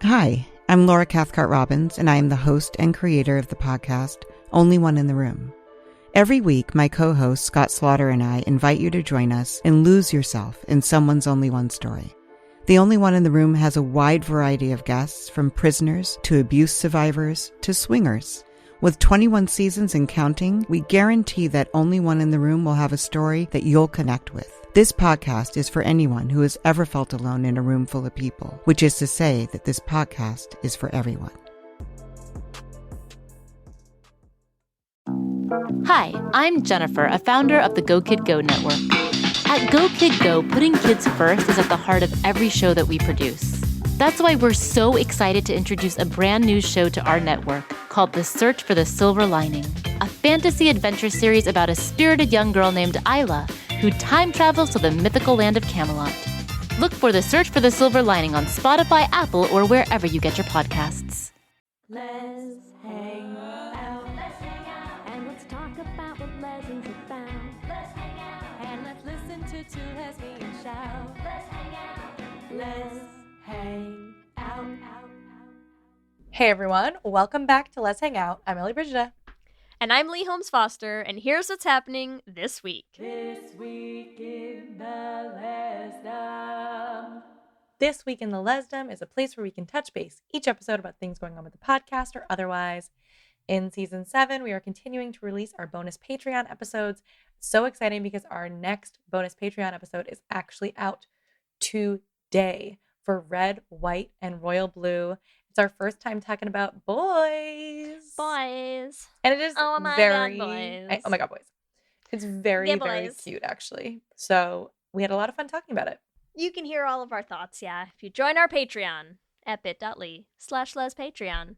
Hi, I'm Laura Cathcart-Robbins, and I am the host and creator of the podcast, Only One in the Room. Every week, my co-host Scott Slaughter and I invite you to join us and lose yourself in someone's only one story. The Only One in the Room has a wide variety of guests, from prisoners to abuse survivors to swingers. With 21 seasons and counting, we guarantee that Only One in the Room will have a story that you'll connect with. This podcast is for anyone who has ever felt alone in a room full of people, which is to say that this podcast is for everyone. Hi, I'm Jennifer, a founder of the Go Kid Go network. At Go Kid Go, putting kids first is at the heart of every show that we produce. That's why we're so excited to introduce a brand new show to our network called The Search for the Silver Lining, a fantasy adventure series about a spirited young girl named Isla who time travels to the mythical land of Camelot. Look for The Search for the Silver Lining on Spotify, Apple, or wherever you get your podcasts. Let's hang out. Let's hang out. And let's talk about what legends have found. Let's hang out. And let's listen to two lesbians shout. Let's hang out. Let's hang out. Hey everyone, welcome back to Let's Hang Out. I'm Ellie Brigida. And I'm Leigh Holmes Foster, and here's what's happening this week. This week in the Lesdom. This week in the Lesdom is a place where we can touch base each episode about things going on with the podcast or otherwise. In season 7, we are continuing to release our bonus Patreon episodes. So exciting because our next bonus Patreon episode is actually out today for Red, White, and Royal Blue. It's our first time talking about boys. Boys. And it is Oh my very... God, boys. oh my God, boys. It's very, Yeah, very boys. cute, actually. So we had a lot of fun talking about it. You can hear all of our thoughts, if you join our Patreon at bit.ly/lespatreon.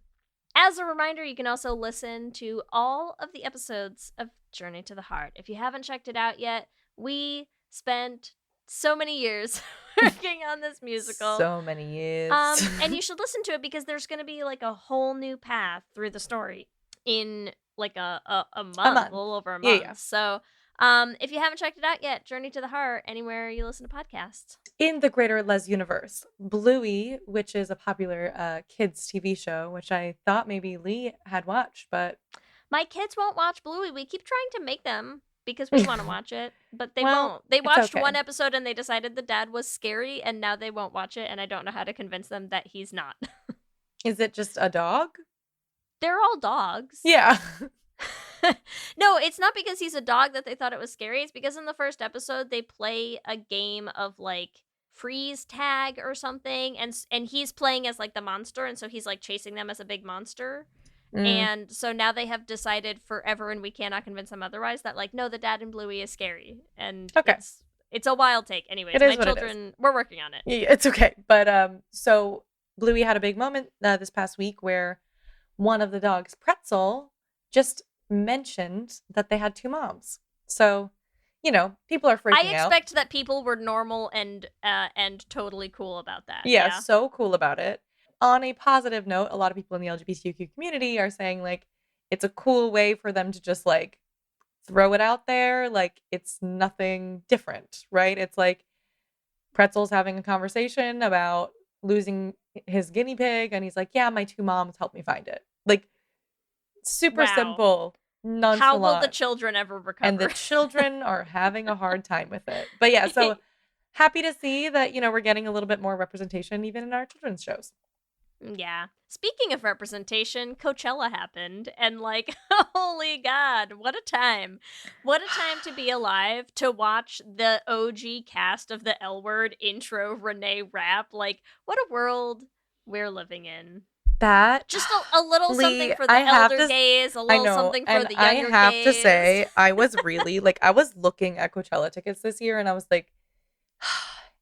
As a reminder, you can also listen to all of the episodes of Journey to the Heart. If you haven't checked it out yet, we spent so many years working on this musical. So many years. And you should listen to it because there's going to be like a whole new path through the story in like a month, month. a little over a Yeah, month. yeah. So if you haven't checked it out yet, Journey to the Heart, anywhere you listen to podcasts. In the greater Les universe, Bluey, which is a popular kids TV show, which I thought maybe Leigh had watched, but My kids won't watch Bluey. We keep trying to make them because we want to watch it, but they Well, won't. They it's watched okay. one episode and they decided the dad was scary, and now they won't watch it, and I don't know how to convince them that he's not. is it just a dog? They're all dogs. Yeah. No, it's not because he's a dog that they thought it was scary. It's because in the first episode they play a game of like freeze tag or something, and he's playing as like the monster, and so he's like chasing them as a big monster. And so now they have decided forever, and we cannot convince them otherwise, that like, no, the dad in Bluey is scary, and Okay. it's a wild take. Anyways, It is my what it is. children, we're working on it. Yeah, it's okay. But so Bluey had a big moment this past week where one of the dogs, Pretzel, just mentioned that they had two moms. So, people are freaking I out. expect that people were normal and totally cool about that. Yeah, so cool about it. On a positive note, a lot of people in the LGBTQ community are saying, like, it's a cool way for them to just, like, throw it out there. Like, it's nothing different, right? It's like Pretzel's having a conversation about losing his guinea pig, and he's like, yeah, my two moms helped me find it. Like, super Wow. simple, nonchalant. How will the children ever recover? And the children are having a hard time with it. But yeah, so happy to see that, we're getting a little bit more representation even in our children's shows. Yeah. Speaking of representation, Coachella happened, and like, holy God, what a time. What a time to be alive, to watch the OG cast of the L Word intro Renee rap. Like, what a world we're living in. That Just a little Leigh, something for the I have elder to- gays, a I little know, something for and the I younger have gays. to say, I was really like, I was looking at Coachella tickets this year, and I was like,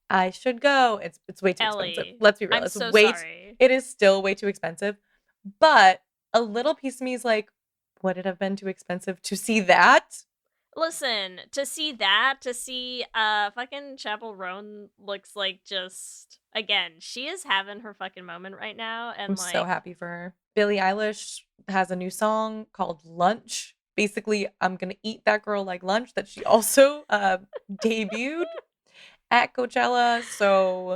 I should go. It's way too expensive. Ellie, Let's be real. I'm It's so way sorry. It is still way too expensive. But a little piece of me is like, would it have been too expensive to see that? Listen, to see fucking Chapel Roan looks like just, again, she is having her fucking moment right now, and I'm like, so happy for her. Billie Eilish has a new song called Lunch. Basically, I'm gonna eat that girl like lunch, that she also debuted. at Coachella. So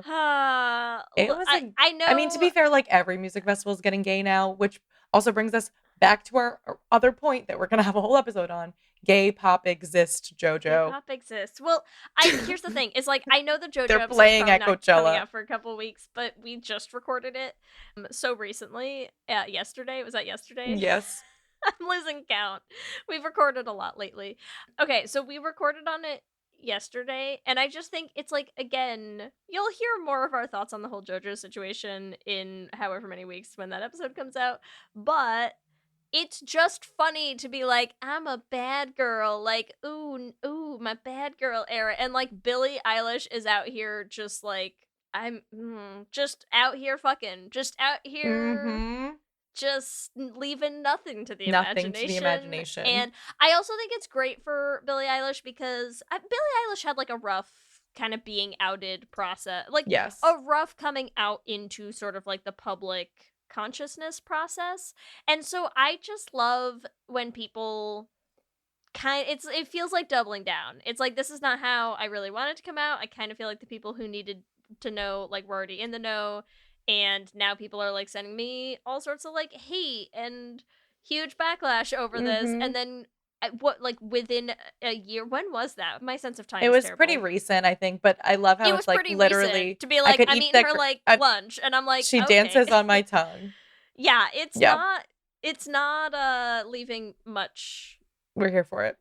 it was I know. I mean, to be fair, like every music festival is getting gay now, which also brings us back to our other point that we're gonna have a whole episode on. Gay pop exists, JoJo. Gay pop exists. Well, here's the thing. It's like I know the JoJo They're episode's playing probably at not coming Coachella. out for a couple weeks, but we just recorded it so recently. Yesterday. Was that yesterday? Yes. I'm losing count. We've recorded a lot lately. Okay, so we recorded on it yesterday, and I just think it's like, again, you'll hear more of our thoughts on the whole JoJo situation in however many weeks when that episode comes out, but it's just funny to be like, I'm a bad girl, like, ooh, my bad girl era, and like Billie Eilish is out here just like, I'm just out here fucking, just out here. Mm-hmm. Just leaving nothing to the imagination. And I also think it's great for Billie Eilish because Billie Eilish had like a rough kind of being outed process, like Yes. a rough coming out into sort of like the public consciousness process. And so I just love when people it feels like doubling down. It's like, this is not how I really wanted to come out. I kind of feel like the people who needed to know like were already in the know. And now people are like sending me all sorts of like hate and huge backlash over this. And then within a year, when was that? My sense of time. It was terrible. pretty recent, I think, but I love how It was it's like pretty literally recent to be like, I'm eating her like lunch, and I'm like, she okay. dances on my tongue. Yeah, it's not leaving much. We're here for it.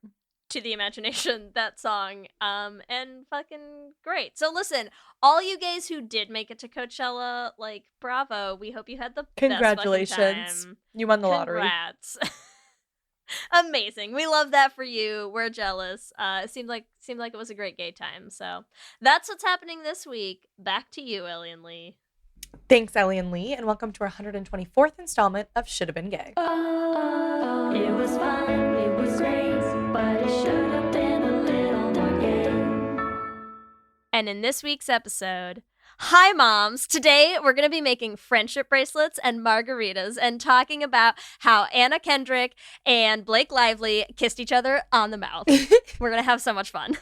To the imagination, that song, and fucking great. So listen, all you gays who did make it to Coachella, like, bravo. We hope you had the Congratulations. best fucking time. You won the lottery. Congrats. Amazing. We love that for you. We're jealous. It seemed like it was a great gay time. So that's what's happening this week. Back to you, Ellie and Leigh. Thanks, Ellie and Leigh, and welcome to our 124th installment of Shoulda Been Gay. Oh, it was fun, it was great, but it should have been a little more gay. And in this week's episode, hi moms! Today we're going to be making friendship bracelets and margaritas and talking about how Anna Kendrick and Blake Lively kissed each other on the mouth. We're going to have so much fun.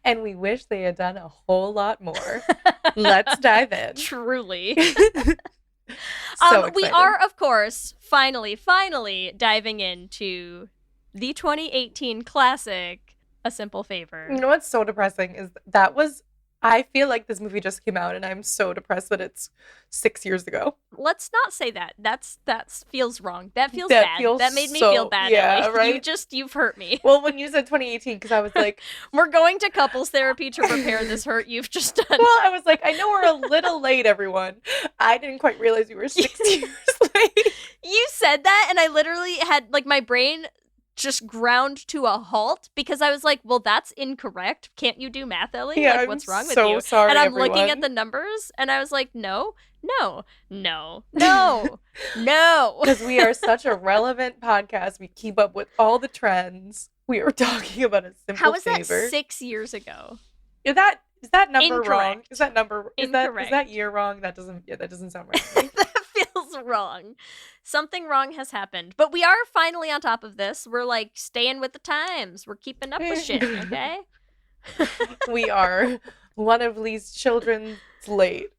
And we wish they had done a whole lot more. Let's dive in. Truly. So we are, of course, finally diving into the 2018 classic, A Simple Favor. You know what's so depressing is I feel like this movie just came out and I'm so depressed that it's 6 years ago. Let's not say that. That feels wrong. That feels bad. That made me feel bad. Yeah, Ellie. right? You've hurt me. Well, when you said 2018, because I was like, we're going to couples therapy to repair this hurt you've just done. Well, I was like, I know we're a little late, everyone. I didn't quite realize we were 6 years late. You said that, and I literally had, like, my brain just ground to a halt because I was like, well, that's incorrect. Can't you do math, Ellie? Yeah, like, what's wrong with so you? sorry, and I'm everyone. looking at the numbers, and I was like, no. Because we are such a relevant podcast. We keep up with all the trends. We are talking about A Simple How is Favor. that 6 years ago? Is that number Incorrect. wrong? Is Incorrect. that year wrong? That doesn't sound right to me. That feels wrong. Something wrong has happened. But we are finally on top of this. We're like staying with the times. We're keeping up with shit, okay? We are. One of Leigh's children's late.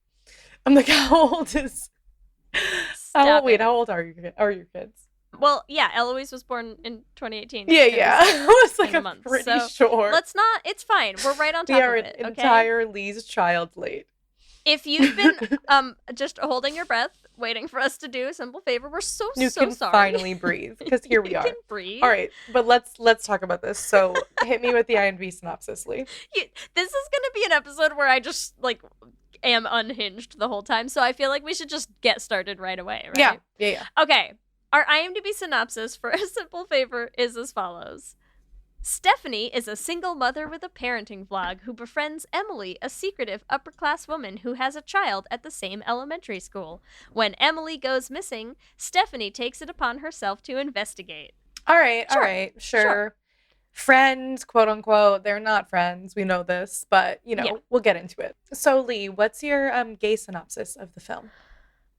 I'm like, how old Stop it. How old are your kids? Well, yeah, Eloise was born in 2018. Yeah. I was like, I'm pretty sure. Let's not, it's fine. We're right on top we are of it, an okay? entire Leigh's child late. If you've been just holding your breath, waiting for us to do A Simple Favor, we're so You so can sorry. finally breathe, because here we You are. can breathe. All right, but let's talk about this. So hit me with the IMDb synopsis, Leigh. This is going to be an episode where I just, like, am unhinged the whole time, so I feel like we should just get started right away, right? Yeah. Okay, our IMDb synopsis for A Simple Favor is as follows. Stephanie is a single mother with a parenting vlog who befriends Emily, a secretive upper-class woman who has a child at the same elementary school. When Emily goes missing, Stephanie takes it upon herself to investigate. All right, sure. Friends, quote unquote, they're not friends. We know this, but we'll get into it. So Leigh, what's your gay synopsis of the film?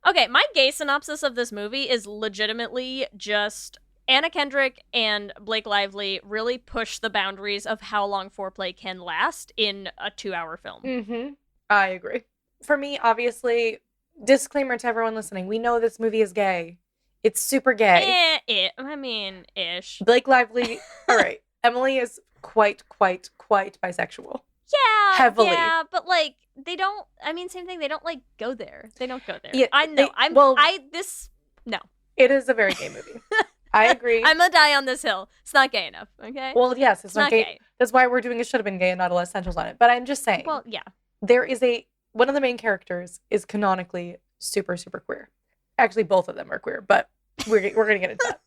Okay, my gay synopsis of this movie is legitimately just Anna Kendrick and Blake Lively really push the boundaries of how long foreplay can last in a 2-hour film. Mm-hmm. I agree. For me, obviously, disclaimer to everyone listening, we know this movie is gay. It's super gay. Ish. Blake Lively, all right. Emily is quite bisexual. Yeah, Heavily. Yeah, but like they don't. I mean, same thing. They don't like go there. They don't go there. Yeah, I know. No. It is a very gay movie. I agree. I'm gonna die on this hill. It's not gay enough. Okay. Well, yes, it's not gay. That's why we're doing a should have been gay and not a less essentials on it. But I'm just saying. Well, yeah. There is one of the main characters is canonically super queer. Actually, both of them are queer, but we're gonna get into that.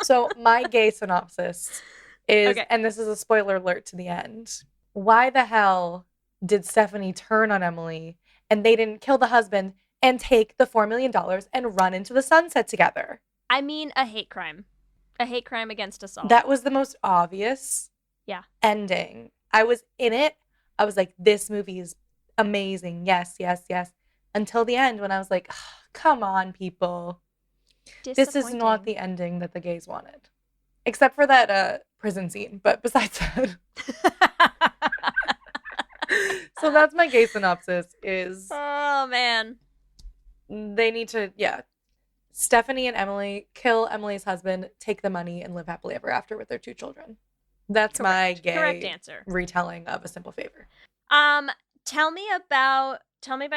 So my gay synopsis is, and this is a spoiler alert to the end. Why the hell did Stephanie turn on Emily and they didn't kill the husband and take the $4 million and run into the sunset together? I mean, a hate crime. A hate crime against us all. That was the most obvious ending. I was in it. I was like, this movie is amazing. Yes. Until the end when I was like, oh, come on, people. This is not the ending that the gays wanted. Except for that prison scene. But besides that. So that's my gay synopsis is... Oh, man. They need to, Stephanie and Emily kill Emily's husband, take the money, and live happily ever after with their 2 children. That's my gay answer. Retelling of A Simple Favor. Tell me about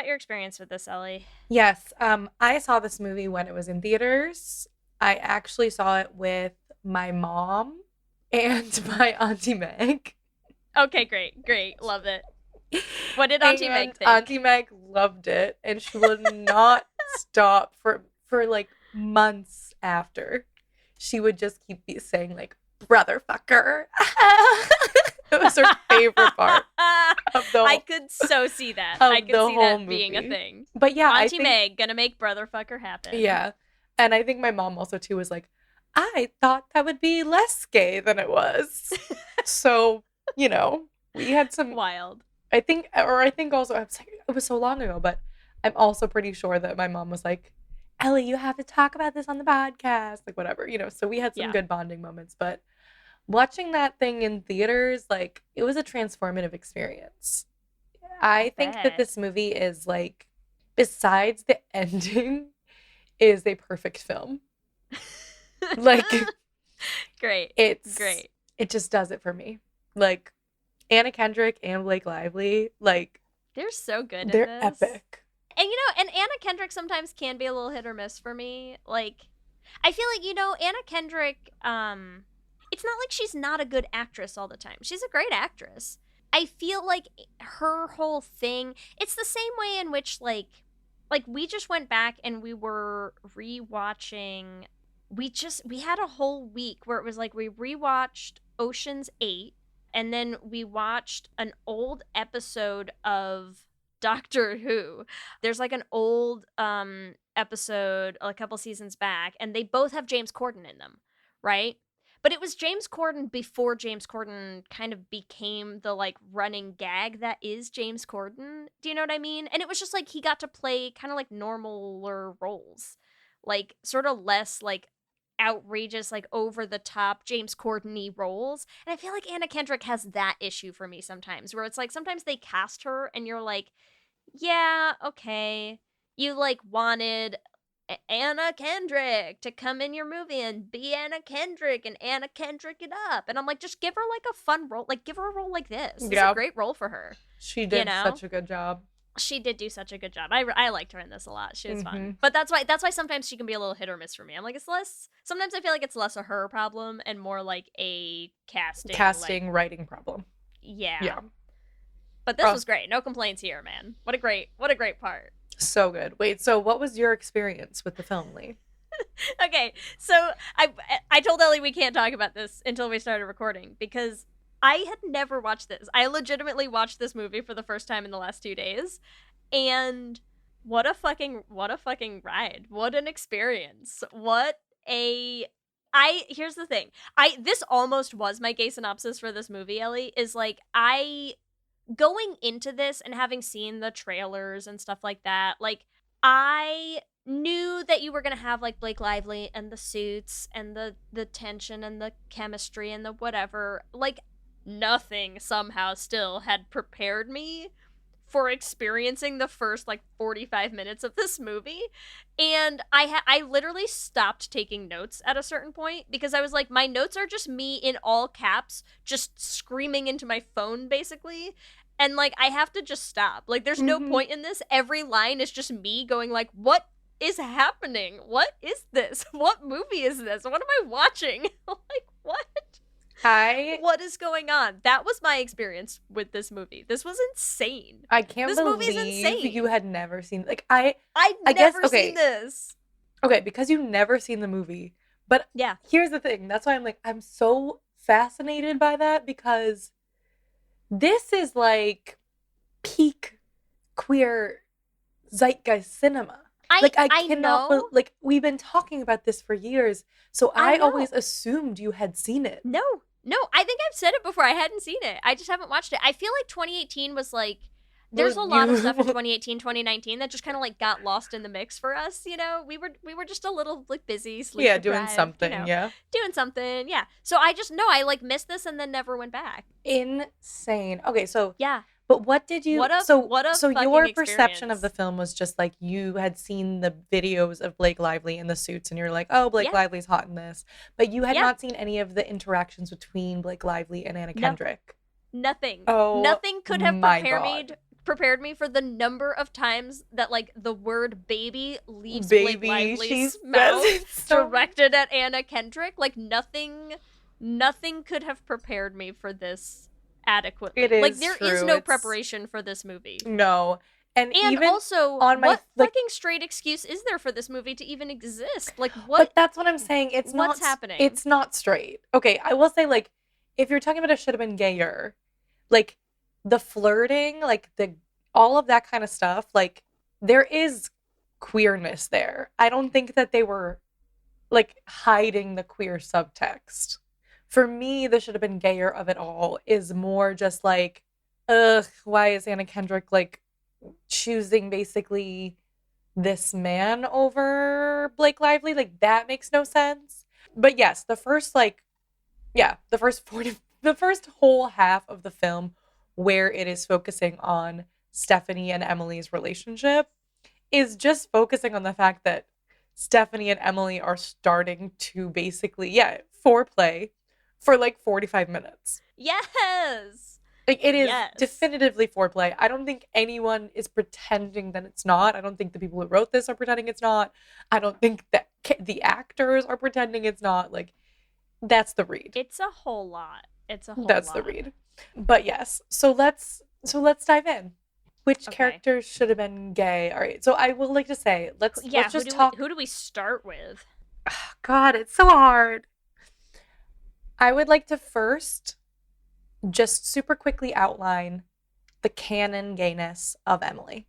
your experience with this, Ellie. Yes. I saw this movie when it was in theaters. I actually saw it with my mom and my Auntie Meg. Okay, great. Love it. What did Auntie Meg think? Auntie Meg loved it, and she would not stop for like months after. She would just keep saying like, brother fucker. It was her favorite part of the I could so see that. I could see that movie being a thing. But yeah, Auntie Meg gonna make brother fucker happen. Yeah. And I think my mom also too was like, I thought that would be less gay than it was. So, we had some wild. I think also, I was like, it was so long ago, but I'm also pretty sure that my mom was like, Ellie, you have to talk about this on the podcast, like whatever, so we had some good bonding moments, but watching that thing in theaters, like, it was a transformative experience. I think that this movie is like, besides the ending, is a perfect film. Like, great. It just does it for me. Like, Anna Kendrick and Blake Lively, like, they're so good. They're epic. And and Anna Kendrick sometimes can be a little hit or miss for me. Like, I feel like Anna Kendrick. It's not like she's not a good actress all the time. She's a great actress. I feel like her whole thing. It's the same way in which like we just went back and we were rewatching. We had a whole week where it was like we rewatched Ocean's 8. And then we watched an old episode of Doctor Who. There's like an old episode a couple seasons back, and they both have James Corden in them, right? But it was James Corden before James Corden kind of became the like running gag that is James Corden. Do you know what I mean? And it was just like he got to play kind of like normaler roles, like sort of less like outrageous, like over the top James Corden-y roles. And I feel like Anna Kendrick has that issue for me sometimes, where it's like sometimes they cast her and you're like, yeah, okay, you like wanted Anna Kendrick to come in your movie and be Anna Kendrick and Anna Kendrick it up, and I'm like, just give her like a fun role, like give her a role like this. It's a great role for her. She did such a good job. She did do such a good job. I liked her in this a lot. She was fun. But that's why sometimes she can be a little hit or miss for me. I'm like, sometimes I feel like it's less a her problem and more like a casting writing problem. Yeah. But this was great. No complaints here, man. What a great part. So good. Wait, so what was your experience with the film, Leigh? Okay, so I told Ellie we can't talk about this until we started recording because I had never watched this. I legitimately watched this movie for the first time in the last 2 days, and what a fucking ride. What an experience. Here's the thing. This almost was my gay synopsis for this movie, Ellie, is like going into this and having seen the trailers and stuff like that, like I knew that you were gonna have like Blake Lively and the suits and the tension and the chemistry and the whatever, like nothing somehow still had prepared me for experiencing the first like 45 minutes of this movie. And I literally stopped taking notes at a certain point because I was like, my notes are just me in all caps just screaming into my phone basically. And like I have to just stop. Like there's no point in this. Every line is just me going like, what is happening? What is this? What movie is this? What am I watching? Like what? What is going on? That was my experience with this movie. This was insane. I can't This movie's believe insane. you had never seen, like, I I'd guess- never okay. seen this. okay, because you've never seen the movie. But Yeah. here's the thing. That's why I'm like, I'm so fascinated by that, because this is like peak queer zeitgeist cinema. I cannot know. like, we've been talking about this for years, so I I know. always assumed you had seen it. No, I think I've said it before. I hadn't seen it. I just haven't watched it. I feel like 2018 was like, there's a Well, lot of you- stuff in 2018, 2019 that just kind of like got lost in the mix for us. You know, we were just a little like busy, sleep Yeah, doing deprived, something, you know, yeah. doing something. Yeah. So I just know I like missed this and then never went back. Insane. Okay, so Yeah. but what did you What a so fucking your perception of experience. the film was just like you had seen the videos of Blake Lively in the suits and you're like, "Oh, Blake Yeah. Lively's hot in this." But you had Yeah. not seen any of the interactions between Blake Lively and Anna No. Kendrick. Nothing. Oh, Nothing could have my prepared me for the number of times that like the word baby leaves Baby, Blake she Lively's says mouth it so directed at Anna Kendrick. Like nothing could have prepared me for this adequately. It like is there is true. no It's- preparation for this movie. No. And And even also, on my, what like- fucking straight excuse is there for this movie to even exist? Like what? But that's what I'm saying. It's what's not happening? It's not straight. Okay, I will say, like, if you're talking about it should have been gayer, like the flirting, like the all of that kind of stuff, like there is queerness there. I don't think that they were like hiding the queer subtext. For me, the should have been gayer of it all is more just like, ugh, why is Anna Kendrick like choosing basically this man over Blake Lively? Like that makes no sense. But yes, the first the first whole half of the film where it is focusing on Stephanie and Emily's relationship is just focusing on the fact that Stephanie and Emily are starting to basically, foreplay for like 45 minutes. Yes. Like it is Yes. definitively foreplay. I don't think anyone is pretending that it's not. I don't think the people who wrote this are pretending it's not. I don't think that the actors are pretending it's not. Like that's the read. It's a whole lot. It's a whole That's lot. the read. But yes, so let's dive in. Which Okay. characters should have been gay? All right. So I would like to say let's just talk. Who do we start with? God, it's so hard. I would like to first just super quickly outline the canon gayness of Emily.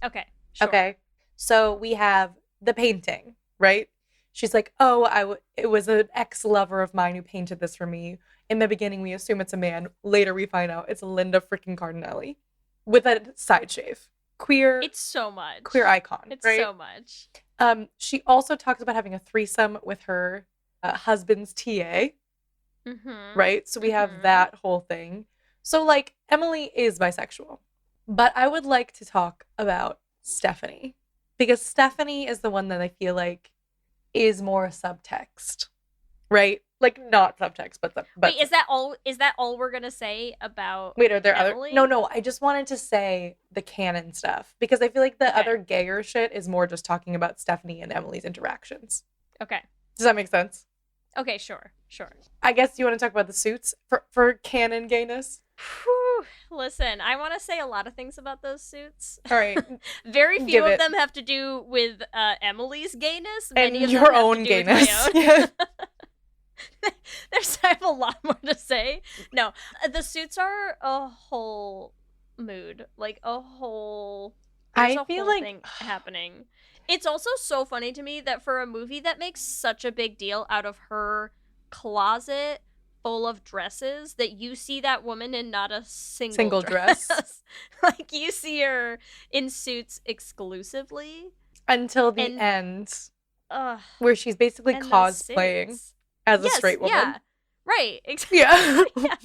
Okay. Sure. Okay. So we have the painting, right? She's like, "Oh, it was an ex-lover of mine who painted this for me." In the beginning, we assume it's a man. Later, we find out it's Linda freaking Cardellini with a side shave. Queer It's so much. queer icon, It's right? so much. She also talks about having a threesome with her husband's TA, Mm-hmm. right? So we have Mhm. that whole thing. So like Emily is bisexual. But I would like to talk about Stephanie because Stephanie is the one that I feel like is more subtext, right? Like not subtext, but Wait, is that all? Is that all we're gonna say about? wait, are there Emily? other? No. I just wanted to say the canon stuff because I feel like the Okay. other gayer shit is more just talking about Stephanie and Emily's interactions. Okay. Does that make sense? Okay. Sure. I guess you want to talk about the suits for canon gayness. Whew. Listen, I want to say a lot of things about those suits. All right, Very few Give of it. them have to do with Emily's gayness. and Many of your them have to own do with my gayness. own. Yeah. I have a lot more to say. No, the suits are a whole mood, like a whole. There's I a feel whole like- thing happening. It's also so funny to me that for a movie that makes such a big deal out of her closet full of dresses, that you see that woman in not a single dress. like you see her in suits exclusively. Until the And- end, Ugh. where she's basically And those cosplaying scenes. as a Yes, straight woman. yeah. Right. Exactly. Yeah.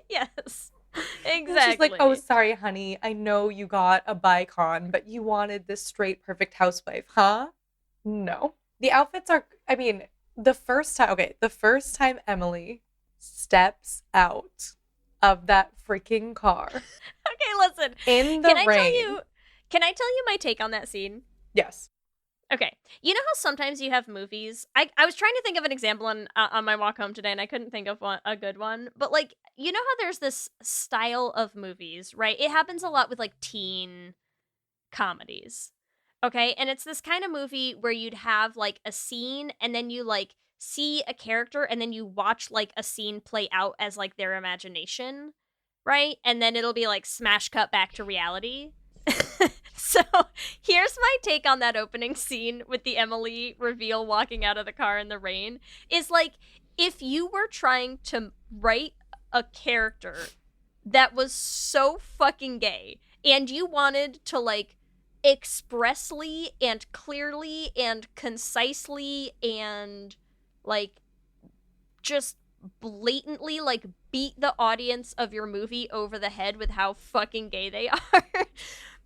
Yes. And Exactly. she's like, oh, sorry, honey. I know you got a bicon, but you wanted this straight, perfect housewife, huh? No. The outfits are, I mean, the first time Emily steps out of that freaking car Okay, listen. in the Can I rain. tell you my take on that scene? Yes. Okay. You know how sometimes you have movies? I was trying to think of an example on my walk home today, and I couldn't think of a good one. But, like, you know how there's this style of movies, right? It happens a lot with, like, teen comedies. Okay? And it's this kind of movie where you'd have, like, a scene, and then you, like, see a character, and then you watch, like, a scene play out as, like, their imagination, right? And then it'll be, like, smash cut back to reality. So here's my take on that opening scene with the Emily reveal walking out of the car in the rain. Is like, if you were trying to write a character that was so fucking gay and you wanted to, like, expressly and clearly and concisely and, like, just blatantly, like, beat the audience of your movie over the head with how fucking gay they are,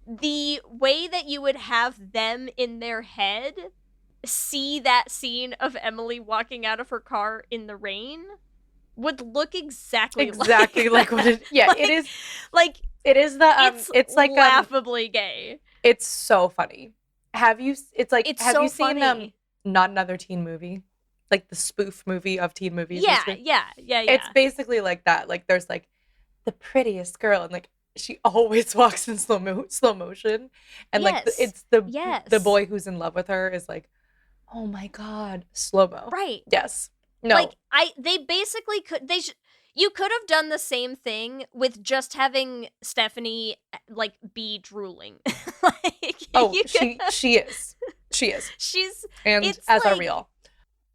the way that you would have them in their head see that scene of Emily walking out of her car in the rain would look exactly like what it, yeah, Like- it is. like It is the it's like laughably gay. it's so funny. Have you It's you so seen funny. Not Another Teen Movie? Like the spoof movie of teen movies. Yeah. basically? It's basically like that. Like there's like the prettiest girl and like she always walks in slow motion, and like Yes. it's the Yes. boy who's in love with her is like, oh my god, slow mo. Right. Yes. No. Like they basically could you could have done the same thing with just having Stephanie, like, be drooling. Like, oh, you could have- she is. she's And It's as are like- we all.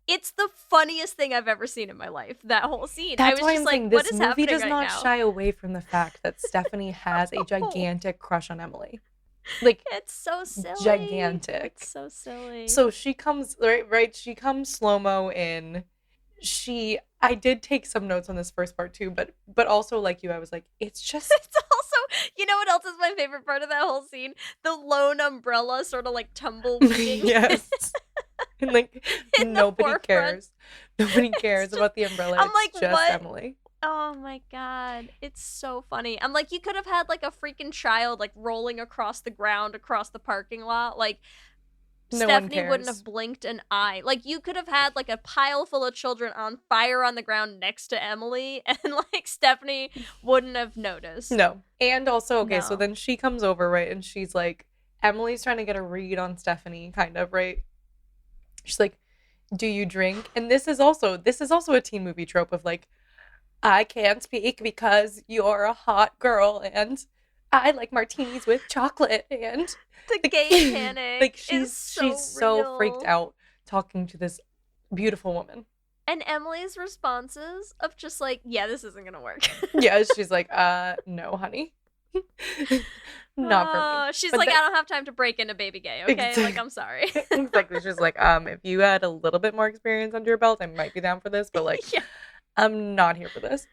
it's the funniest thing I've ever seen in my life. That whole scene. That's I was why just I'm like, saying what this is movie happening does right not now? shy away from the fact that Stephanie has a No. gigantic crush on Emily. Like It's so silly. gigantic. It's so silly. So she comes right. She comes slow mo in. I did take some notes on this first part too, but also like you, I was like, it's just It's also, you know what else is my favorite part of that whole scene? The lone umbrella sort of like tumbleweeding. yes, and like In the nobody forefront. cares. Nobody cares just- about the umbrella. I'm It's like, just what? Emily. Oh my god, it's so funny. I'm like, you could have had like a freaking child like rolling across the ground across the parking lot. Like, No one Stephanie wouldn't cares. have blinked an eye. Like, you could have had like a pile full of children on fire on the ground next to Emily, and like Stephanie wouldn't have noticed. No. And also, okay, so No. then she comes over, right? And she's like, Emily's trying to get a read on Stephanie, kind of, right? She's like, do you drink? And this is also a teen movie trope of like, I can't speak because you're a hot girl and I like martinis with chocolate and The gay panic. like is she's so freaked real. out talking to this beautiful woman. And Emily's responses of just like, yeah, this isn't gonna work. Yeah, she's like, no, honey. Not for me. She's But like, the- I don't have time to break into baby gay, okay? Exact- Like, I'm sorry. Exactly. She's like, if you had a little bit more experience under your belt, I might be down for this, but like, Yeah. I'm not here for this.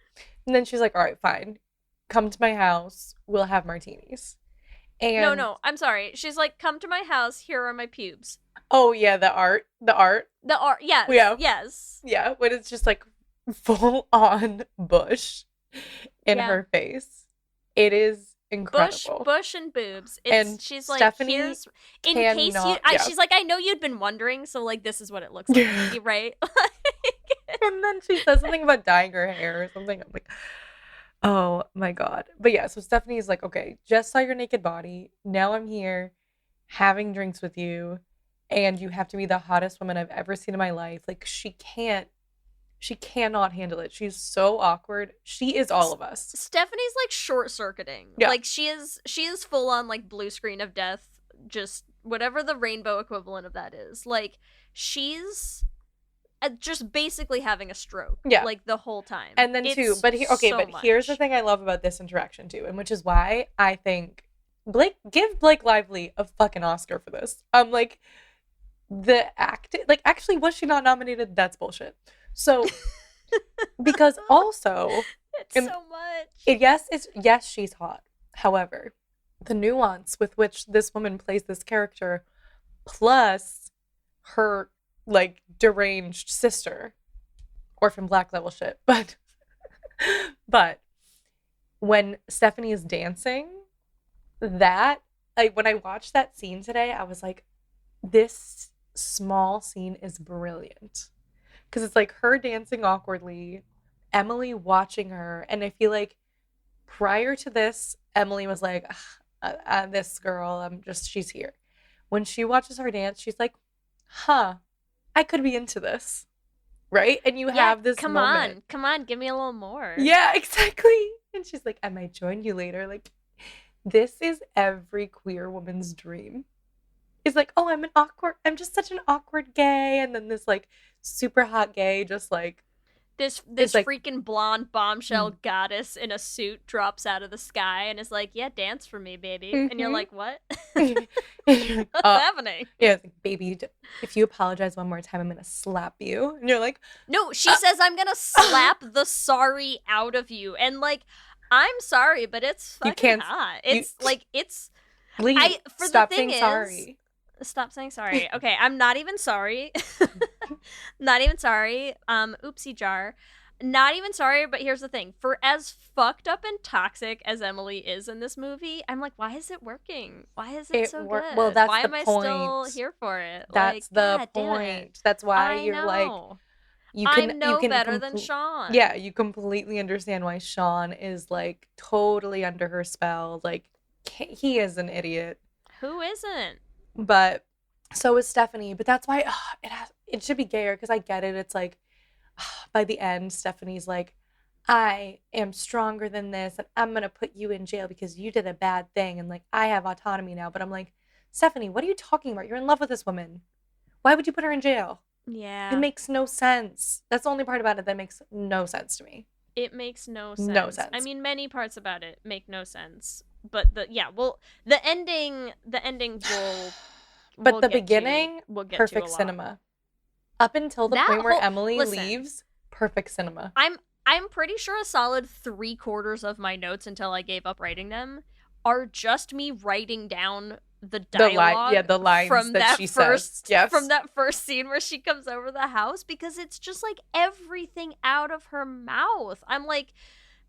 And then she's like, all right, fine. Come to my house. We'll have martinis. And No, I'm sorry. She's like, come to my house. Here are my pubes. Oh yeah, the art. The art, yes, Yeah. yes. Yeah, when it's just like full on bush in Yeah. her face. It is incredible. Bush and boobs. And She's like, Stephanie here's in case you. cannot- yeah. She's like, I know you'd been wondering, so like, this is what it looks like, Yeah. right? And then she says something about dyeing her hair or something. I'm like, oh my god. But yeah, so Stephanie's like, okay, just saw your naked body. Now I'm here having drinks with you, and you have to be the hottest woman I've ever seen in my life. Like, she cannot handle it. She's so awkward. She is all of us. Stephanie's like short circuiting. Yeah. Like she is full on like blue screen of death, just whatever the rainbow equivalent of that is. Like she's just basically having a stroke. Yeah. Like the whole time. And then too, It's but so here's the much. thing I love about this interaction too, and which is why I think give Blake Lively a fucking Oscar for this. Like, the acting, like, actually, was she not nominated? That's bullshit. So, because also, It's and so much. yes, she's hot. However, the nuance with which this woman plays this character, plus her, like, deranged sister, orphan black level shit, but when Stephanie is dancing, that, like, when I watched that scene today, I was like, this small scene is brilliant. Because it's like her dancing awkwardly, Emily watching her, and I feel like prior to this, Emily was like, this girl, she's here. When she watches her dance, she's like, huh, I could be into this. Right? And you have this moment. Come on, give me a little more. Yeah, exactly. And she's like, I might join you later. Like, this is every queer woman's dream. It's like, oh, I'm just such an awkward gay. And then this, like, super hot gay just, like, This like, freaking blonde bombshell goddess in a suit drops out of the sky and is like, yeah, dance for me, baby. And you're like, what? What's happening? Yeah, it's like, baby, if you apologize one more time, I'm gonna slap you. And you're like, no, she says, I'm gonna slap the sorry out of you. And, like, I'm sorry, but it's fucking hot. It's like, it's... Leigh, stop saying sorry. Stop saying sorry. Okay, I'm not even sorry. Not even sorry. Oopsie jar. Not even sorry, but here's the thing. For as fucked up and toxic as Emily is in this movie, I'm like, why is it working? Why is it so good? Well, that's why the am I point. still here for it? That's like, the point. That's why you're like, I know better than Sean. Yeah, you completely understand why Sean is, like, totally under her spell. Like, he is an idiot. Who isn't? But so is Stephanie. But that's why it should be gayer, because I get it. It's like, by the end, Stephanie's like, I am stronger than this, and I'm gonna put you in jail because you did a bad thing, and, like, I have autonomy now. But I'm like, Stephanie, what are you talking about? You're in love with this woman. Why would you put her in jail? Yeah. It makes no sense. That's the only part about it that makes no sense to me. It makes no sense. No sense. I mean, many parts about it make no sense. But the ending will... But the beginning, perfect cinema. Up until the point where Emily leaves, perfect cinema. I'm pretty sure a solid 3/4 of my notes until I gave up writing them are just me writing down the dialogue, the lines from that she says. Yes. From that first scene where she comes over the house, because it's just like everything out of her mouth. I'm like,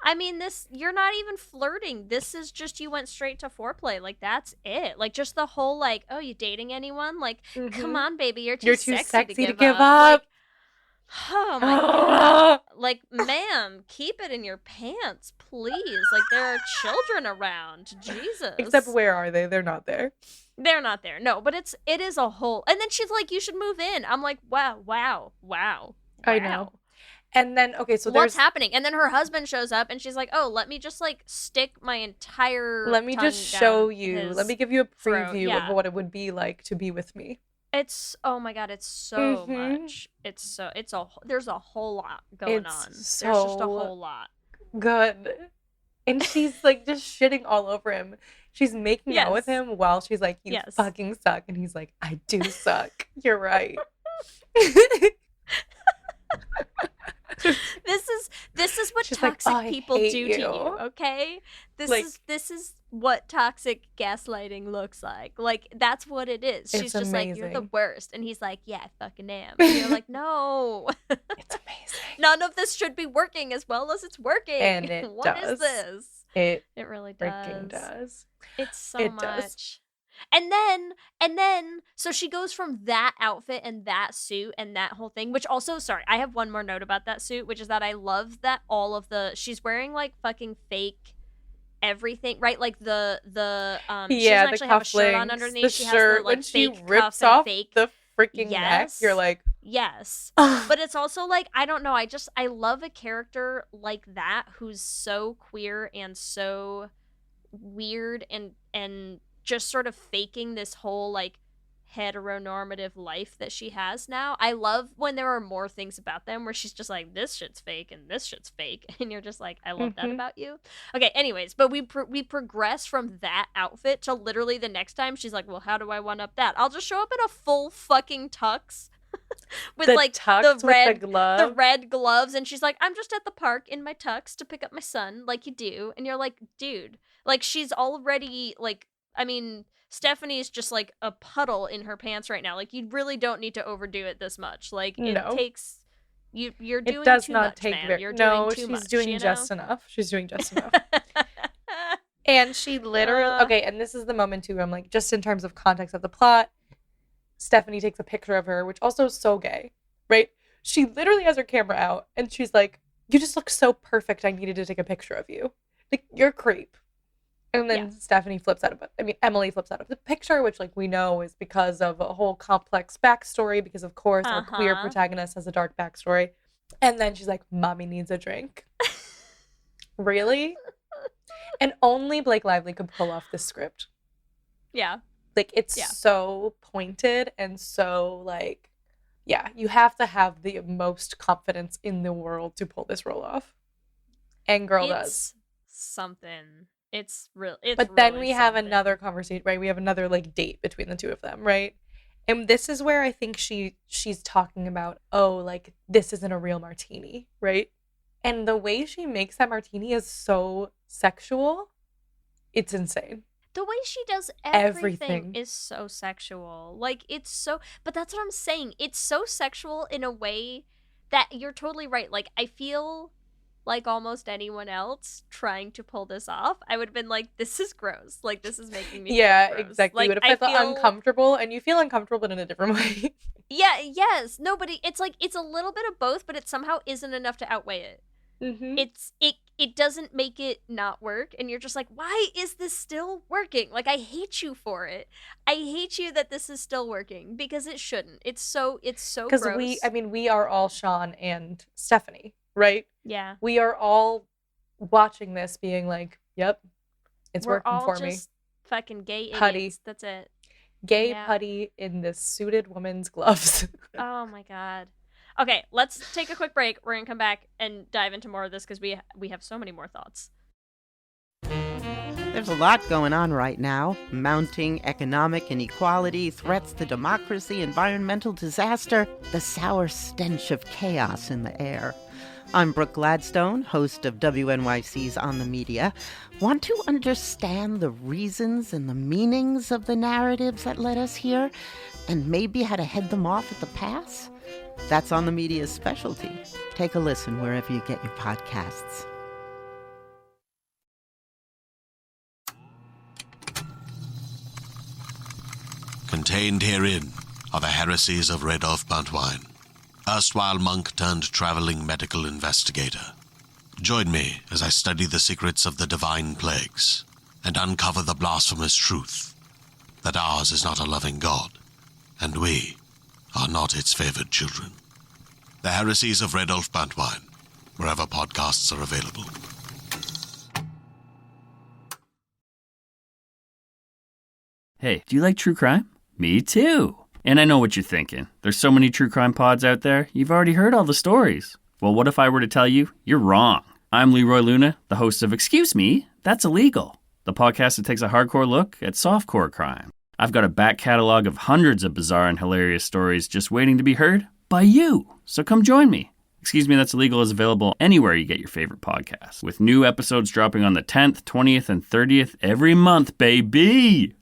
I mean, this, you're not even flirting. This is just, you went straight to foreplay. Like, that's it. Like, just the whole, like, oh, you dating anyone? Like, come on, baby, you're too sexy to give up. Like, oh my god. Like, ma'am, keep it in your pants, please. Like, there are children around. Jesus. Except, where are they? They're not there. They're not there. No, but it is a whole... And then she's like, you should move in. I'm like, wow. I know. And then, okay, so what's happening? And then her husband shows up and she's like, oh, let me just, like, stick my entire Let me just show you. Let me give you a preview Yeah. of what it would be like to be with me. It's, oh my god, it's so much. There's a whole lot going on. There's just a whole lot. Good. And she's, like, just shitting all over him. She's making out with him while she's like, you fucking suck. And he's like, I do suck. You're right. This is what She's toxic like, people do you. to you, okay? This is what toxic gaslighting looks like. Like, that's what it is. She's just like, you're the worst. And he's like, yeah, I fucking am. And you're like, no. It's amazing. None of this should be working as well as it's working. And it What does. is this? It really does. Freaking does. It's so much. And then, so she goes from that outfit and that suit and that whole thing, which also, sorry, I have one more note about that suit, which is that I love that she's wearing, like, fucking fake everything, right? Like, she doesn't actually have a shirt on underneath. She has the, like, when fake she rips cuff off and fake. the freaking neck, you're like, yes. But it's also, like, I don't know, I love a character like that who's so queer and so weird and just sort of faking this whole, like, heteronormative life that she has now. I love when there are more things about them where she's just like, this shit's fake and this shit's fake, and you're just like, I love that about you. Okay, anyways, but we progress from that outfit to literally the next time she's like, well, how do I one up that? I'll just show up in a full fucking tux with The like tux the with red the glove? the red gloves, and she's like, I'm just at the park in my tux to pick up my son, like you do. And you're like, dude, like she's already like, I mean, Stephanie's just like a puddle in her pants right now. Like, you really don't need to overdo it this much. Like, it No. takes you're doing It does too not much, take man. very. You're No, doing too she's much, doing you know? just enough. She's doing just enough. And she literally, okay, and this is the moment too where I'm like, just in terms of context of the plot, Stephanie takes a picture of her, which also is so gay, right? She literally has her camera out and she's like, you just look so perfect. I needed to take a picture of you. Like, you're a creep. And then Emily flips out of the picture, which like we know is because of a whole complex backstory, because of course our queer protagonist has a dark backstory. And then she's like, mommy needs a drink. Really? And only Blake Lively could pull off this script. Yeah. Like, it's so pointed and so like, yeah, you have to have the most confidence in the world to pull this role off. And girl does. Something. It's but then really we have something. another conversation, right? We have another like date between the two of them, right? And this is where I think she's talking about, oh, like, this isn't a real martini, right? And the way she makes that martini is so sexual. It's insane. The way she does everything is so sexual. Like, it's so, but that's what I'm saying. It's so sexual in a way that you're totally right. Like, I feel like almost anyone else trying to pull this off, I would have been like, this is gross. Like, this is making me feel gross. Exactly. Like, You would have felt uncomfortable, and you feel uncomfortable but in a different way. Yes. No, but it's like, it's a little bit of both, but it somehow isn't enough to outweigh it. Mm-hmm. It doesn't make it not work, and you're just like, why is this still working? Like, I hate you for it. I hate you that this is still working, because it shouldn't. It's so gross. Because we are all Sean and Stephanie, right? Yeah. We are all watching this being like, yep, it's working for me. We're all just fucking gay putty. Idiots. That's it. Gay putty in this suited woman's gloves. Oh my god. Okay, let's take a quick break. We're gonna come back and dive into more of this because we have so many more thoughts. There's a lot going on right now. Mounting economic inequality, threats to democracy, environmental disaster, the sour stench of chaos in the air. I'm Brooke Gladstone, host of WNYC's On the Media. Want to understand the reasons and the meanings of the narratives that led us here, and maybe how to head them off at the pass? That's On the Media's specialty. Take a listen wherever you get your podcasts. Contained herein are the heresies of Radolf Buntwine, erstwhile monk turned traveling medical investigator. Join me as I study the secrets of the divine plagues and uncover the blasphemous truth that ours is not a loving God, and we are not its favored children. The heresies of Radolf Buntwine, wherever podcasts are available. Hey, do you like true crime? Me too. And I know what you're thinking. There's so many true crime pods out there, you've already heard all the stories. Well, what if I were to tell you you're wrong? I'm Leroy Luna, the host of Excuse Me, That's Illegal, the podcast that takes a hardcore look at softcore crime. I've got a back catalog of hundreds of bizarre and hilarious stories just waiting to be heard by you. So come join me. Excuse Me, That's Illegal is available anywhere you get your favorite podcasts, with new episodes dropping on the 10th, 20th, and 30th every month, baby!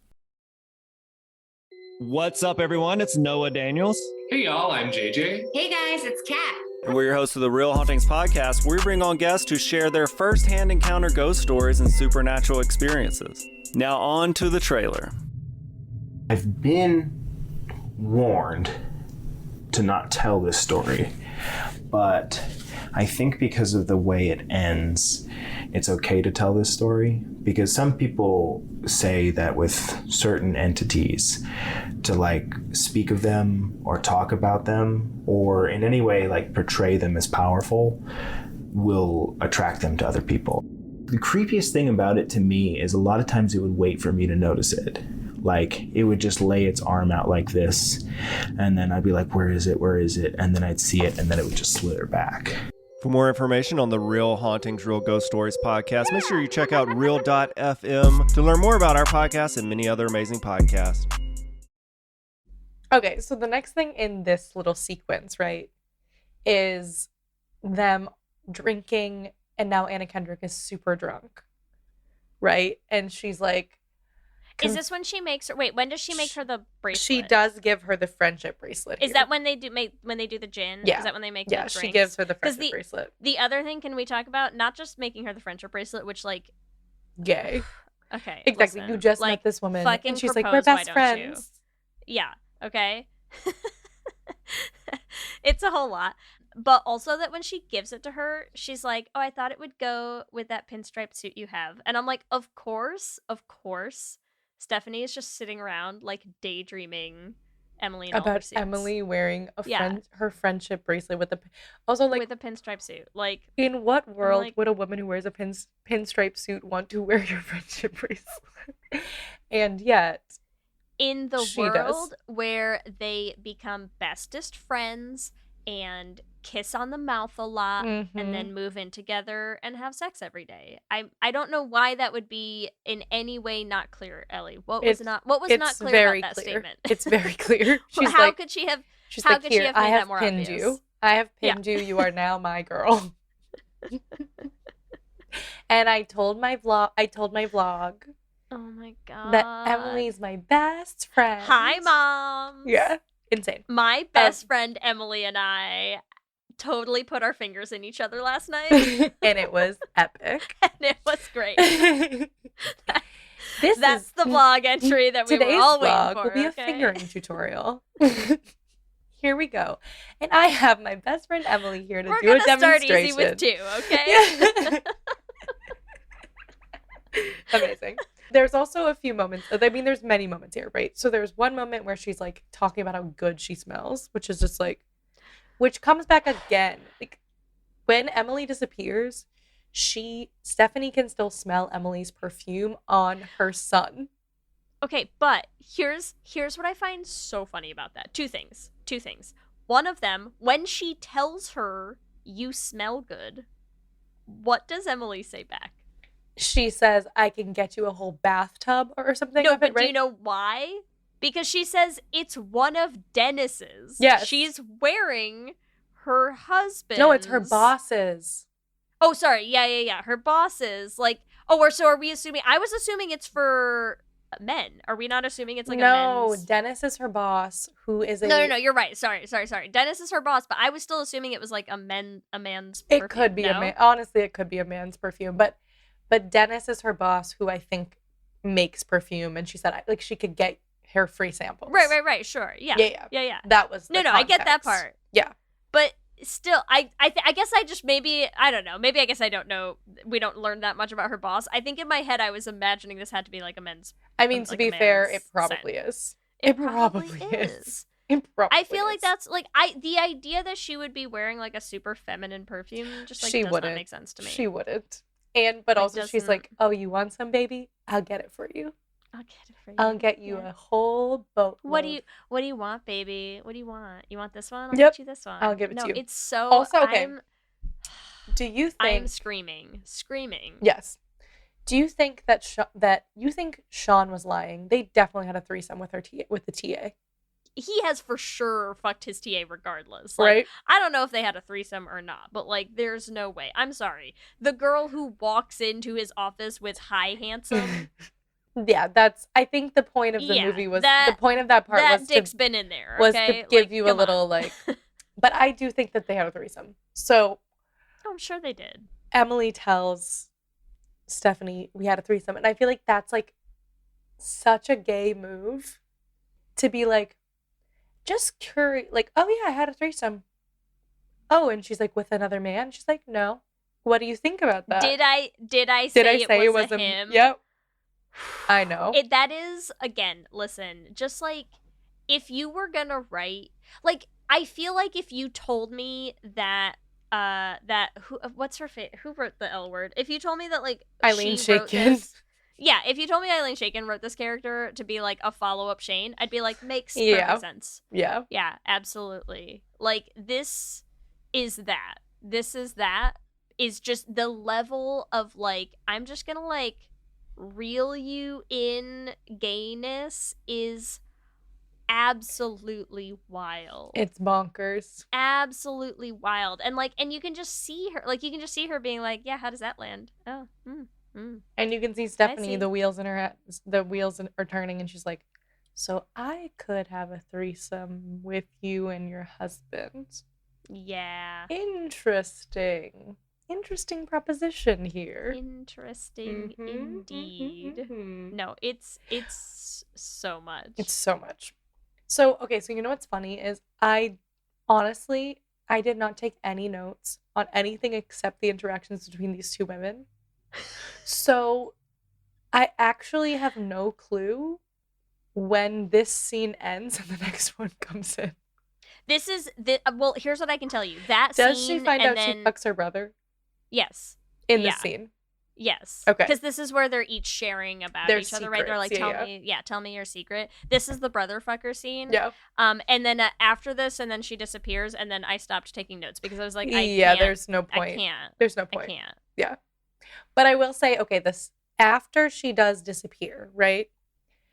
What's up, everyone? It's Noah Daniels. Hey, y'all, I'm JJ. Hey, guys, it's Kat. And we're your hosts of the Real Hauntings podcast, where we bring on guests who share their first-hand encounter ghost stories and supernatural experiences. Now on to the trailer. I've been warned to not tell this story, but I think because of the way it ends, it's okay to tell this story, because some people say that with certain entities, to like speak of them or talk about them or in any way like portray them as powerful will attract them to other people. The creepiest thing about it to me is a lot of times it would wait for me to notice it. Like, it would just lay its arm out like this, and then I'd be like, where is it? Where is it? And then I'd see it, and then it would just slither back. For more information on the Real Hauntings, Real Ghost Stories podcast, make sure you check out real.fm to learn more about our podcast and many other amazing podcasts. Okay, so the next thing in this little sequence, right, is them drinking, and now Anna Kendrick is super drunk, right? And she's like... Is this when she makes her... Wait, when does she make her the bracelet? She does give her the friendship bracelet. Is that when they do the gin? Yeah. Is that when they make the drinks? She gives her the friendship bracelet. The other thing, can we talk about not just making her the friendship bracelet, which, like... Gay. Okay, exactly. listen, You just like, met this woman, fucking and she's like, propose, we're why best don't friends. you? Yeah, okay? It's a whole lot. But also that when she gives it to her, she's like, oh, I thought it would go with that pinstripe suit you have. And I'm like, of course. Stephanie is just sitting around, like, daydreaming Emily and all her about suits. Emily wearing her friendship bracelet with with a pinstripe suit. Like, in what world like, would a woman who wears a pinstripe suit want to wear your friendship bracelet? And yet, in the world where they become bestest friends and kiss on the mouth a lot and then move in together and have sex every day. I don't know why that would be in any way not clear, Ellie. What was not clear about that statement? It's very clear. She's how could she have she's how like, could she have made I have that more pinned obvious? you. I have pinned you. You are now my girl. And I told my vlog Oh my god. that Emily's my best friend. Hi, Mom. Yeah. Insane. My best friend Emily and I totally put our fingers in each other last night. And it was epic. And it was great. That's the vlog entry that we were all waiting for. Will be a fingering tutorial. Here we go. And I have my best friend Emily here to do a demonstration. We're going to start easy with 2, okay? Amazing. There's also a few moments. I mean, there's many moments here, right? So there's one moment where she's like talking about how good she smells, which is just like, which comes back again. Like, when Emily disappears, Stephanie can still smell Emily's perfume on her son. Okay, but here's what I find so funny about that. Two things. One of them, when she tells her, you smell good, what does Emily say back? She says, I can get you a whole bathtub or something. No, of but it, right? do you know why? Because she says it's one of Dennis's. Yes. She's wearing her husband's. No, it's her boss's. Oh, sorry. Yeah. Her boss's. Like, so are we assuming? I was assuming it's for men. Are we not assuming it's like a men's? No, Dennis is her boss, who is a... No, you're right. Sorry. Dennis is her boss, but I was still assuming it was like a man's perfume. It could be a man. Honestly, it could be a man's perfume, but Dennis is her boss, who I think makes perfume, and she said like she could get her free samples. Right. Sure. Yeah. That was no. I get that part. Yeah, but still, I guess I just I don't know. Maybe I guess I don't know. We don't learn that much about her boss. I think in my head I was imagining this had to be like a men's. I mean, to be fair, it probably is. It probably is. I feel like that's like the idea that she would be wearing like a super feminine perfume just like does not make sense to me. She wouldn't. But also she's like, oh, you want some, baby? I'll get it for you. I'll get you a whole boat. What do you want, baby? What do you want? You want this one? I'll get you this one. I'll give it to you. No, it's so also okay. Do you think I'm screaming? Yes. Do you think that you think Sean was lying? They definitely had a threesome with the TA. He has for sure fucked his TA regardless. Like, right? I don't know if they had a threesome or not, but like, there's no way. I'm sorry. The girl who walks into his office with hi handsome. Yeah, I think the point of the movie was the point of that part was dick's been in there. Okay? Was to give you a little like. But I do think that they had a threesome. So. Oh, I'm sure they did. Emily tells Stephanie we had a threesome, and I feel like that's like such a gay move to be like. Just curious, like, oh yeah, I had a threesome. Oh, and she's like, with another man? She's like, no. What do you think about that? Did I say it was a him? Yep. I know. That is, again, listen, just like, if you were gonna write, like, I feel like if you told me that, what's her face? Who wrote the L word? If you told me that, like, Eileen Shaken. Yeah, if you told me Eileen Shaken wrote this character to be like a follow-up Shane, I'd be like, makes Yeah. perfect sense. Yeah. Yeah, absolutely. Like, this is that. This is just the level of, like, I'm just gonna, like, reel you in gayness is absolutely wild. It's bonkers. Absolutely wild. And, like, and you can just see her, like, being like, yeah, how does that land? Oh, And you can see Stephanie, see. the wheels in her head, the wheels are turning, and she's like, so I could have a threesome with you and your husband. yeah. Interesting proposition here. Interesting Mhm, indeed. mhm. No, it's so much. It's so much. So, okay, so you know what's funny is I did not take any notes on anything except the interactions between these two women. So, I actually have no clue when this scene ends and the next one comes in. This is well, here's what I can tell you. That Does scene she find and out then she fucks her brother yes. in this Yeah. scene? Yes. Okay. Because this is where they're each sharing about Their each other, right? They're like, secrets, tell me your secret. This is the brother fucker scene. Yeah. And then after this, and then she disappears, and then I stopped taking notes because I was like, There's no point. I can't. There's no point. I can't. Yeah. But I will say, okay, this after she does disappear, right?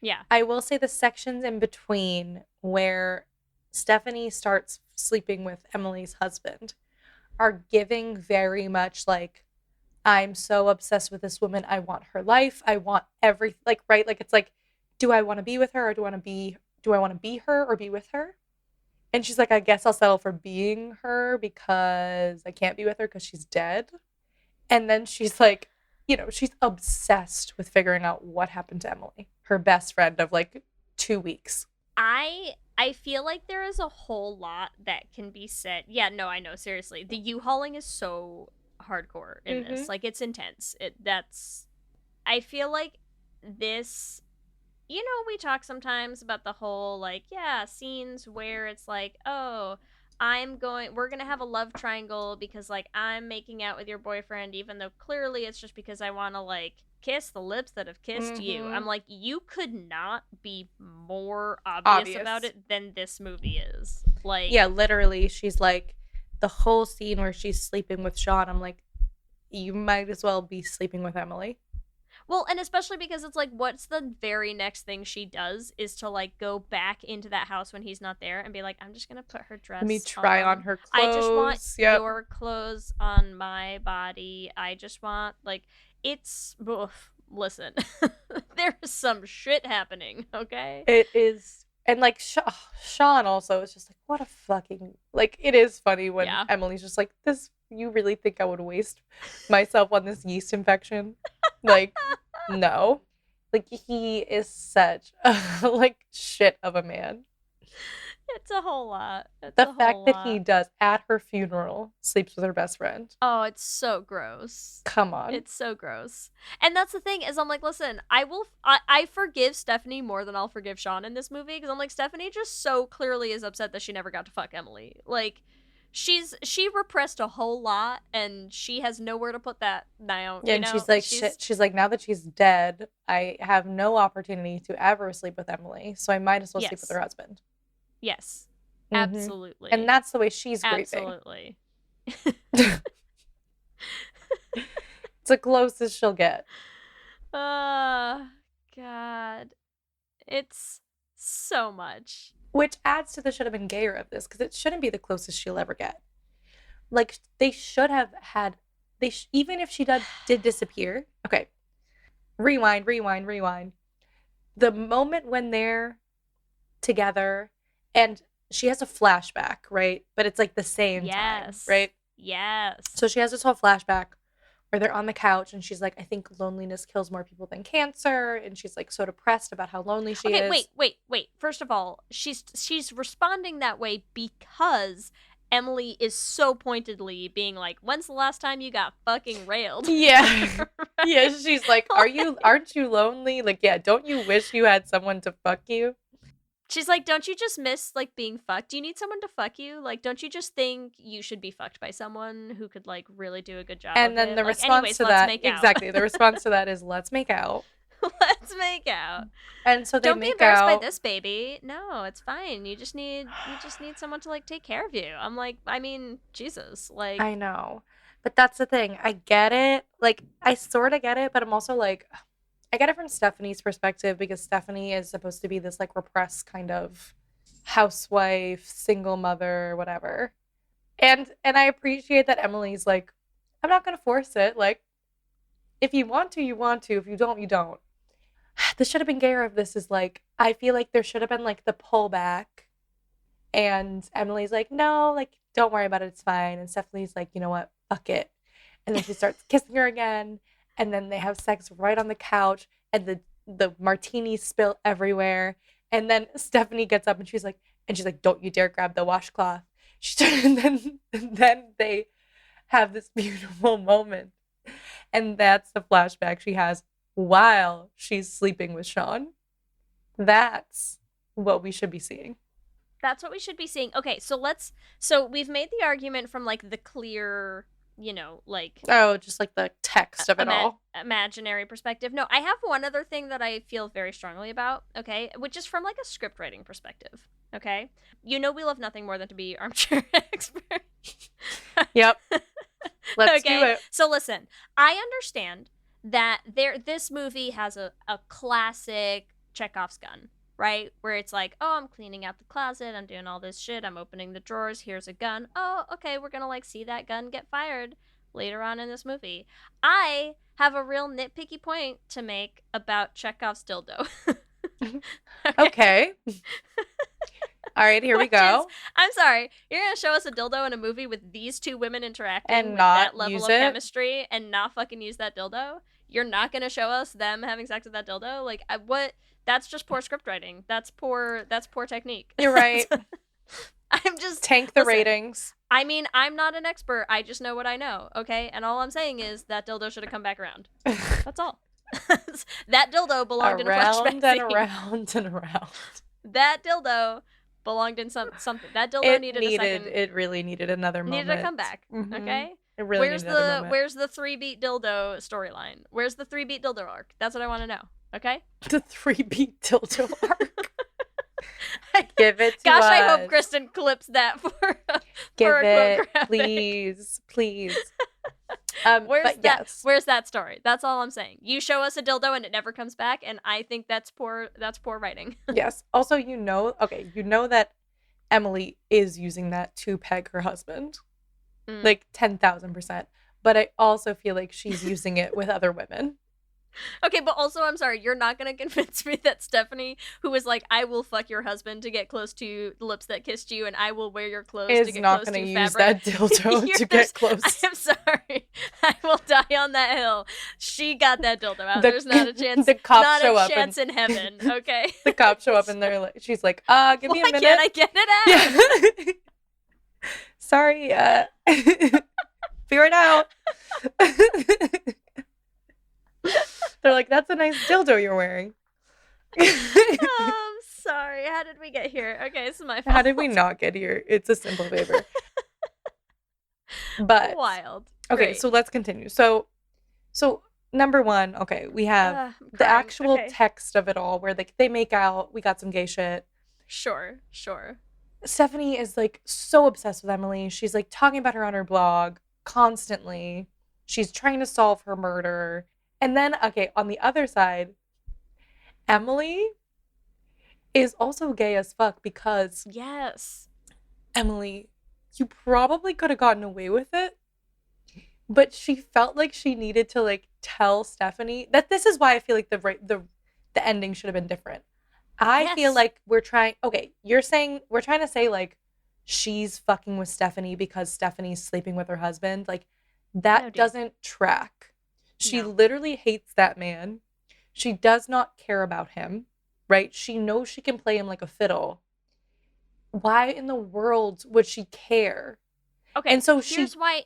Yeah. I will say the sections in between where Stephanie starts sleeping with Emily's husband are giving very much like, I'm so obsessed with this woman. I want her life. I want everything. Like, right? Like, it's like, do I want to be with her, or do I want to be her or be with her? And she's like, I guess I'll settle for being her because I can't be with her because she's dead. And then she's like, she's obsessed with figuring out what happened to Emily, her best friend of like 2 weeks. I feel like there is a whole lot that can be said. Yeah, no, I know, seriously. The U-hauling is so hardcore in this. Like, it's intense. I feel like this, we talk sometimes about the whole, like, scenes where it's like, oh, we're gonna have a love triangle because, like, I'm making out with your boyfriend, even though clearly it's just because I want to, like, kiss the lips that have kissed you. I'm like, you could not be more obvious about it than this movie is. Like, yeah, literally, she's like, the whole scene where she's sleeping with Sean, I'm like, you might as well be sleeping with Emily. Well, and especially because it's like, what's the very next thing she does is to, like, go back into that house when he's not there and be like, I'm just gonna put her dress Let me try on her clothes. I just want your clothes on my body. I just want, like, it's, listen, there's some shit happening, okay? It is. And, like, Sean also is just like, what a fucking, like, it is funny when Emily's just like, you really think I would waste myself on this yeast infection? Like, no. Like, he is such a, like, shit of a man. It's a whole lot. The fact that he does, at her funeral, sleeps with her best friend. Oh, it's so gross. Come on. It's so gross. And that's the thing, is I'm like, listen, I forgive Stephanie more than I'll forgive Sean in this movie, because I'm like, Stephanie just so clearly is upset that she never got to fuck Emily. Like, she repressed a whole lot, and she has nowhere to put that now. Yeah, and she's like, shit. She's like, now that she's dead, I have no opportunity to ever sleep with Emily, so I might as well sleep with her husband. Yes, absolutely. And that's the way she's grieving. Absolutely. It's the closest she'll get. God. It's so much. Which adds to the should have been gayer of this, because it shouldn't be the closest she'll ever get. Like, they should have had, even if she did disappear. Okay. Rewind. The moment when they're together, and she has a flashback, right? But it's like the same time, right? Yes. So she has this whole flashback where they're on the couch, and she's like, I think loneliness kills more people than cancer, and she's like so depressed about how lonely she is. Wait. First of all, she's responding that way because Emily is so pointedly being like, when's the last time you got fucking railed? Yeah. Right? Yeah, she's like, aren't you lonely? Like, yeah, don't you wish you had someone to fuck you? She's like, don't you just miss, like, being fucked? Do you need someone to fuck you? Like, don't you just think you should be fucked by someone who could, like, really do a good job? And then the response to that, exactly, the response to that is, let's make out. Let's make out. And so they Don't be make embarrassed out. by this, baby. No, it's fine. You just need someone to like take care of you. I'm like, I mean, Jesus, like I know. But that's the thing. I get it. Like, I sort of get it, but I'm also like, I get it from Stephanie's perspective because Stephanie is supposed to be this like repressed kind of housewife, single mother, whatever. And I appreciate that Emily's like, I'm not gonna force it. Like, if you want to, you want to. If you don't, you don't. This should have been gayer if this is like, I feel like there should have been like the pullback. And Emily's like, no, like, don't worry about it. It's fine. And Stephanie's like, you know what? Fuck it. And then she starts kissing her again. And then they have sex right on the couch. And the martinis spill everywhere. And then Stephanie gets up and she's like, don't you dare grab the washcloth. And then they have this beautiful moment. And that's the flashback she has while she's sleeping with Sean. That's what we should be seeing. that's what we should be seeing. Okay, so we've made the argument from like the clear, like just like the text of it all. Imaginary perspective. No, I have one other thing that I feel very strongly about, okay, which is from like a script writing perspective, okay? We love nothing more than to be armchair experts. Yep. Let's do it. So listen, I understand that this movie has a classic Chekhov's gun, right? Where it's like, oh, I'm cleaning out the closet, I'm doing all this shit, I'm opening the drawers, here's a gun. Oh, okay, we're gonna like see that gun get fired later on in this movie. I have a real nitpicky point to make about Chekhov's dildo. Okay. All right, here we go. I'm sorry, you're gonna show us a dildo in a movie with these two women interacting and with not that level use of it? chemistry and not fucking use that dildo? You're not gonna show us them having sex with that dildo? Like, what? That's just poor script writing. That's poor technique. You're right. I'm just Tank the ratings. I mean, I'm not an expert. I just know what I know, okay? And all I'm saying is that dildo should have come back around. That's all. That dildo belonged in a flashback Around and scene. around and around. That dildo belonged in something. That dildo needed a second. It really needed another moment. Needed a comeback. Mhm. Okay. It really needed another moment. Where's the 3-beat dildo storyline? Where's the 3-beat dildo arc? That's what I want to know. Okay. The 3-beat dildo arc. Give it to Gosh, us. I hope Kristen clips that for Give for a it, quote graphic. please. Where's that story? That's all I'm saying. You show us a dildo and it never comes back, and I think that's poor writing. Yes. Also, you know that Emily is using that to peg her husband. Like 10,000%. But I also feel like she's using it with other women. Okay, but also, I'm sorry, you're not going to convince me that Stephanie, who was like, I will fuck your husband to get close to the lips that kissed you, and I will wear your clothes to get not close to going to use fabric. that dildo to get close. I'm sorry. I will die on that hill. She got that dildo out. There's not a chance. The cops not show a up chance in heaven, okay? The cops show up and they're like, she's like, give me a minute. Why can't I get it out? Yeah. Sorry, figure it out. They're like, that's a nice dildo you're wearing. I'm sorry. How did we get here? Okay, this is my fault. How did we not get here? It's a simple favor. But wild. Okay, Great. so let's continue. So number one, okay, we have the actual text of it all where they make out. We got some gay shit. Sure. Stephanie is like so obsessed with Emily. She's like talking about her on her blog constantly. She's trying to solve her murder. And then, okay, on the other side, Emily is also gay as fuck because yes, Emily, you probably could have gotten away with it, but she felt like she needed to like tell Stephanie that this is why I feel like the ending should have been different. I feel like we're trying to say like she's fucking with Stephanie because Stephanie's sleeping with her husband. Like that doesn't track. She literally hates that man. She does not care about him, right? She knows she can play him like a fiddle. Why in the world would she care? Okay, and so here's why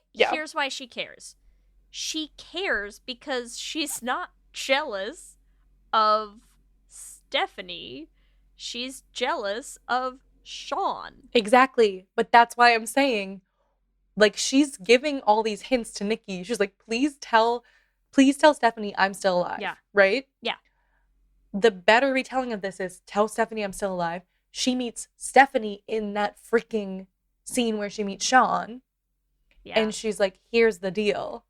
she cares. She cares because she's not jealous of Stephanie. She's jealous of Sean. Exactly. But that's why I'm saying, like, she's giving all these hints to Nikki. She's like, please tell Stephanie I'm still alive. Yeah. Right? Yeah. the better retelling of this is tell Stephanie I'm still alive. She meets Stephanie in that freaking scene where she meets Sean. Yeah. And she's like, here's the deal.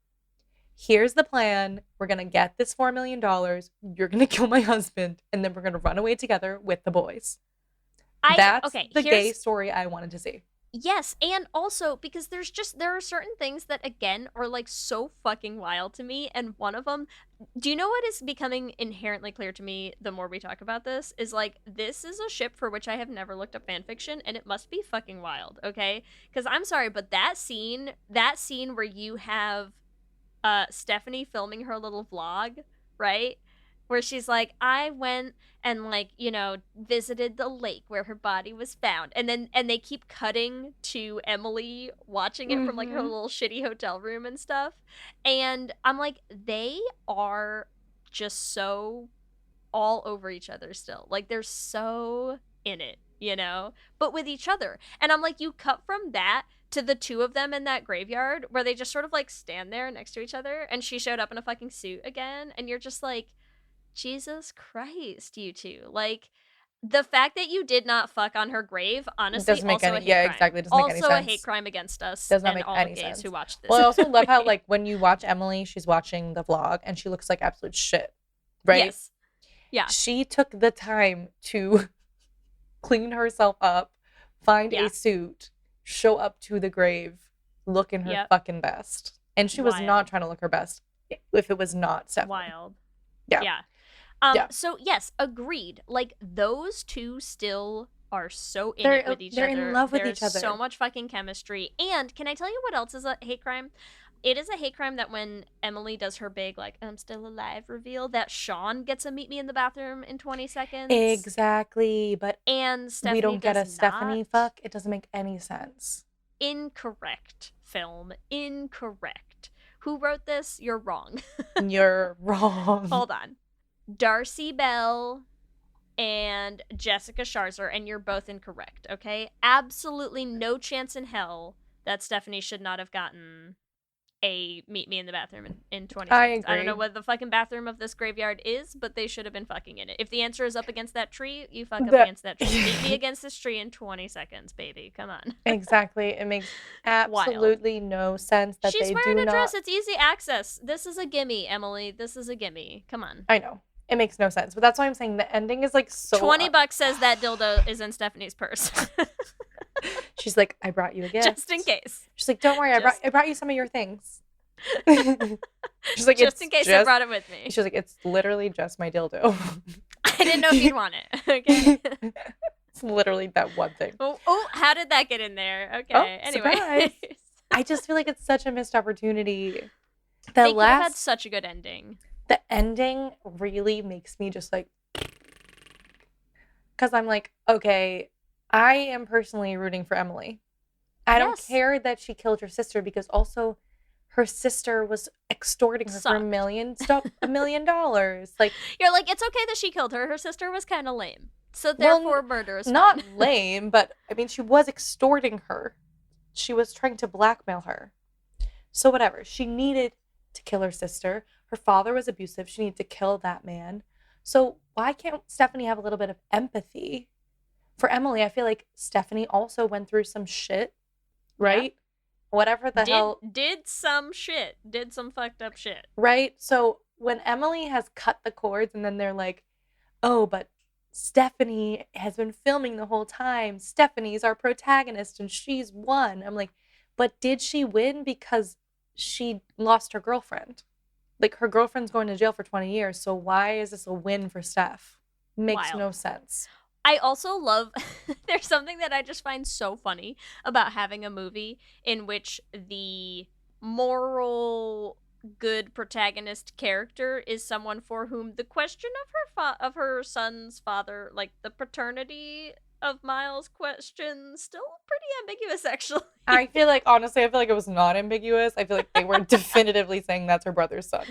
Here's the plan. We're going to get this $4 million. You're going to kill my husband. And then we're going to run away together with the boys. That's the gay story I wanted to see. Yes, and also because there are certain things that again are like so fucking wild to me, and one of them, do you know what is becoming inherently clear to me the more we talk about this is like this is a ship for which I have never looked up fanfiction, and it must be fucking wild, okay? Because I'm sorry, but that scene where you have Stephanie filming her little vlog, right? Where she's like, I went and like, you know, visited the lake where her body was found. And they keep cutting to Emily watching it from like her little shitty hotel room and stuff. And I'm like, they are just so all over each other still. Like they're so in it, you know, but with each other. And I'm like, you cut from that to the two of them in that graveyard where they just sort of like stand there next to each other, and she showed up in a fucking suit again, and you're just like, Jesus Christ, you two. Like, the fact that you did not fuck on her grave, honestly, doesn't make also any, a hate yeah, crime. exactly, doesn't make any Also a sense. hate crime against us Does not and make all any the gays sense. who watch this. Well, I also love how, like, when you watch Emily, she's watching the vlog, and she looks like absolute shit, right? Yes. Yeah. She took the time to clean herself up, find a suit, show up to the grave, looking her fucking best. And she was not trying to look her best if it was not Stephanie. Wild. Yeah. Yeah. So, yes, agreed. Like, those two still are so in it with each other. They're in love with each other. So much fucking chemistry. And can I tell you what else is a hate crime? It is a hate crime that when Emily does her big, like, I'm still alive reveal, that Sean gets a meet me in the bathroom in 20 seconds. Exactly. But and Stephanie we don't get a does Stephanie not. fuck. It doesn't make any sense. Incorrect, film. Incorrect. Who wrote this? You're wrong. You're wrong. Hold on. Darcy Bell and Jessica Sharzer, and you're both incorrect, okay? Absolutely no chance in hell that Stephanie should not have gotten a meet me in the bathroom in 20 seconds. I agree. I don't know what the fucking bathroom of this graveyard is, but they should have been fucking in it. If the answer is up against that tree, you fuck up against that tree. Meet me against this tree in 20 seconds, baby. Come on. Exactly. It makes absolutely no sense that She's they wearing do a not. dress. It's easy access. This is a gimme, Emily. This is a gimme. Come on. I know. It makes no sense. But that's why I'm saying the ending is like so. $20 says that dildo is in Stephanie's purse. She's like, I brought you a gift. Just in case. She's like, don't worry, I brought you some of your things. She's like, just in case I brought it with me. She's like, it's literally just my dildo. I didn't know if you'd want it. Okay. It's literally that one thing. Oh, how did that get in there? Okay. Oh, anyway. surprise. I just feel like it's such a missed opportunity. They could have had such a good ending. The ending really makes me just like, because I'm like, okay, I am personally rooting for Emily. I don't care that she killed her sister, because also her sister was extorting her for $1 million. Like, you're like, it's okay that she killed her. Her sister was kind of lame. So therefore, murder is not lame, but I mean, she was extorting her. She was trying to blackmail her. So whatever. She needed to kill her sister. Her father was abusive. She needed to kill that man. So why can't Stephanie have a little bit of empathy for Emily? I feel like Stephanie also went through some shit, right? Yeah. Whatever the hell. Did some shit. Did some fucked up shit. Right? So when Emily has cut the cords and then they're like, oh, but Stephanie has been filming the whole time. Stephanie's our protagonist and she's won. I'm like, but did she win because she lost her girlfriend? Like, her girlfriend's going to jail for 20 years, so why is this a win for Steph? Makes no sense. I also love, there's something that I just find so funny about having a movie in which the moral good protagonist character is someone for whom the question of her son's father, like the paternity of Miles' question, still pretty ambiguous, actually. I feel like it was not ambiguous. I feel like they were definitively saying that's her brother's son.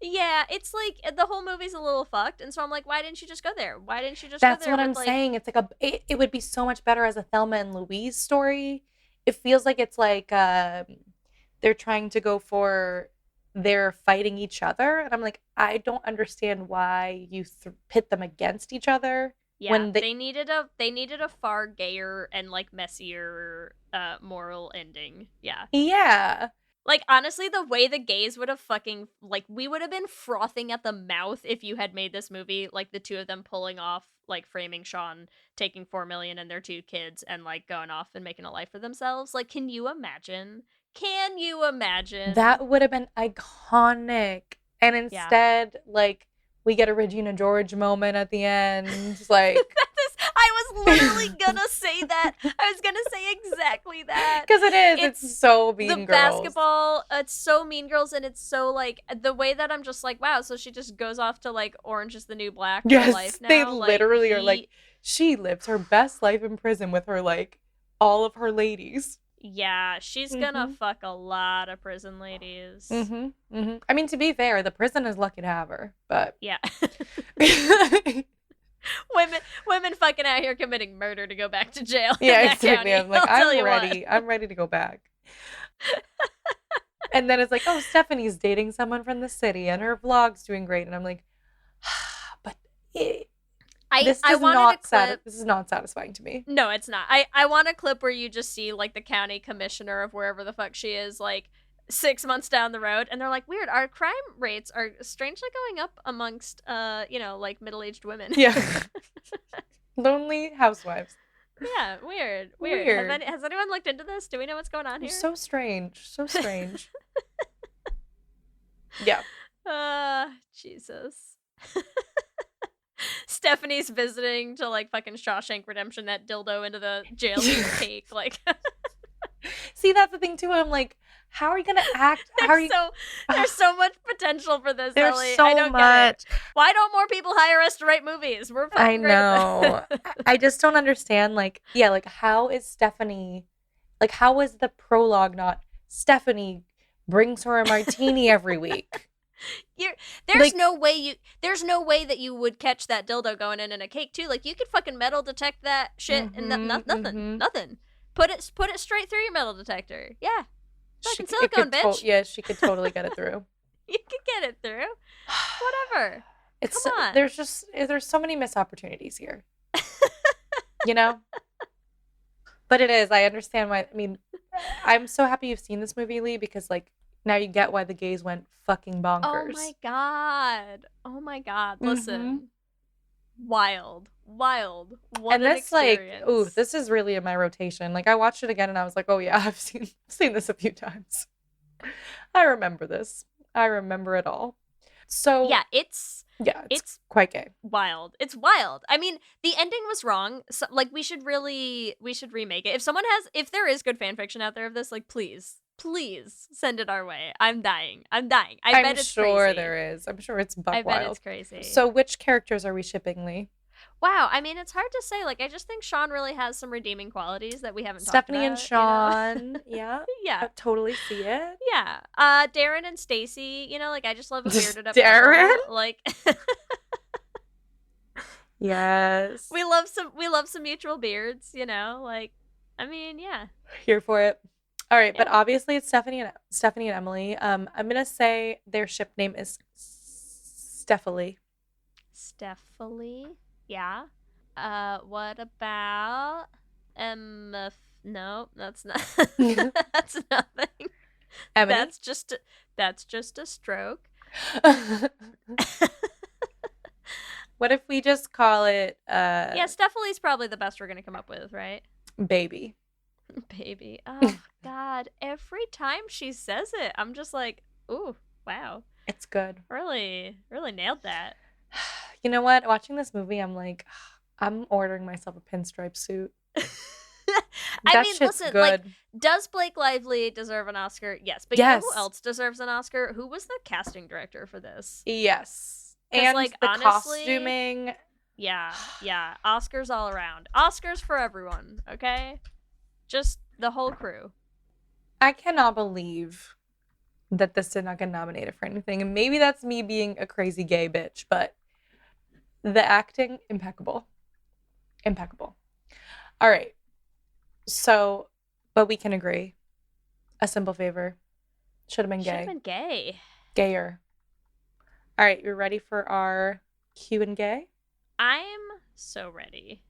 Yeah, it's like the whole movie's a little fucked, and so I'm like, why didn't you just go there? Why didn't you just That's go there? That's what I'm saying. It's like it would be so much better as a Thelma and Louise story. It feels like it's like they're trying to go for they're fighting each other. And I'm like, I don't understand why you pit them against each other. Yeah, when they needed a far gayer and like messier moral ending. Yeah. Yeah. Like, honestly, the way the gays would have fucking, like, we would have been frothing at the mouth if you had made this movie, like, the two of them pulling off, like, framing Sean, taking $4 million and their 2 kids, and, like, going off and making a life for themselves. Like, can you imagine? Can you imagine? That would have been iconic. And instead, like, we get a Regina George moment at the end. Like, I was literally gonna say that. I was gonna say exactly that. Because it is. It's so Mean Girls. The basketball, it's so Mean Girls, and it's so, like, the way that I'm just like, wow, so she just goes off to, like, Orange is the New Black for life now? They literally are like, she lives her best life in prison with her, like, all of her ladies. Yeah, she's gonna fuck a lot of prison ladies. I mean, to be fair, the prison is lucky to have her, but... Yeah. Women fucking out here committing murder to go back to jail. Yeah, exactly. County. I'm like, I'm ready. I'm ready to go back. And then it's like, oh, Stephanie's dating someone from the city and her vlog's doing great. And I'm like, but this is not satisfying to me. No, it's not. I want a clip where you just see, like, the county commissioner of wherever the fuck she is, like, 6 months down the road, and they're like, weird, our crime rates are strangely going up amongst, like, middle-aged women. Yeah. Lonely housewives. Yeah, weird. Has anyone looked into this? Do we know what's going on here? So strange. Yeah. Jesus. Stephanie's visiting to, like, fucking Shawshank Redemption that dildo into the jail cake, like... See, that's the thing too. I'm like, how are you gonna act? There's so much potential for this, There's Ellie. so I don't much. Get it. Why don't more people hire us to write movies? We're fucking I know. I just don't understand. Like, yeah, like how is Stephanie? Like, how is the prologue not Stephanie brings her a martini every week? There's no way that you would catch that dildo going in a cake too. Like, you could fucking metal detect that shit and nothing. Put it straight through your metal detector. Yeah. Fucking silicone, bitch. Yeah, she could totally get it through. You could get it through. Whatever. Come on. There's so many missed opportunities here. You know? But it is. I understand why. I mean, I'm so happy you've seen this movie, Leigh, because, like, now you get why the gays went fucking bonkers. Oh my god. Listen. Wild. What and an this experience. like, ooh, this is really in my rotation. Like, I watched it again and I was like, oh yeah, I've seen this a few times. I remember this. I remember it all. So yeah, it's quite gay. Wild. It's wild. I mean, the ending was wrong. So, like, we should remake it. If there is good fan fiction out there of this, like, please send it our way. I'm dying. I bet it's crazy. I'm sure there is. I'm sure it's buck wild. I bet it's crazy. So which characters are we shipping, Leigh? Wow, I mean, it's hard to say. Like, I just think Sean really has some redeeming qualities that we haven't Stephanie talked about. and Sean. Yeah. Yeah. I totally see it. Yeah. Darren and Stacy, like, I just love a bearded up Darren? couple. Like, yes. we love some mutual beards, like, I mean, yeah. Here for it. All right, but obviously it's Stephanie and Emily. I'm gonna say their ship name is Stephalie. Yeah. What about no, that's not. That's nothing. Emily? That's just a stroke. What if we just call it Yeah, Stephalie's probably the best we're gonna come up with, right? Baby. Oh god, every time she says it, I'm just like, ooh, wow. It's good. Really nailed that. You know what? Watching this movie, I'm like, I'm ordering myself a pinstripe suit. I mean, listen, good. Like, does Blake Lively deserve an Oscar? Yes. But yes. You know who else deserves an Oscar? Who was the casting director for this? Yes. And like, the honestly, costuming. Yeah. Oscars all around. Oscars for everyone, okay? Just the whole crew. I cannot believe that this did not get nominated for anything. And maybe that's me being a crazy gay bitch, but the acting, impeccable. All right. So, but we can agree. A Simple Favor. Should have been gay. Gayer. All right, you're ready for our Q and Gay? I'm so ready.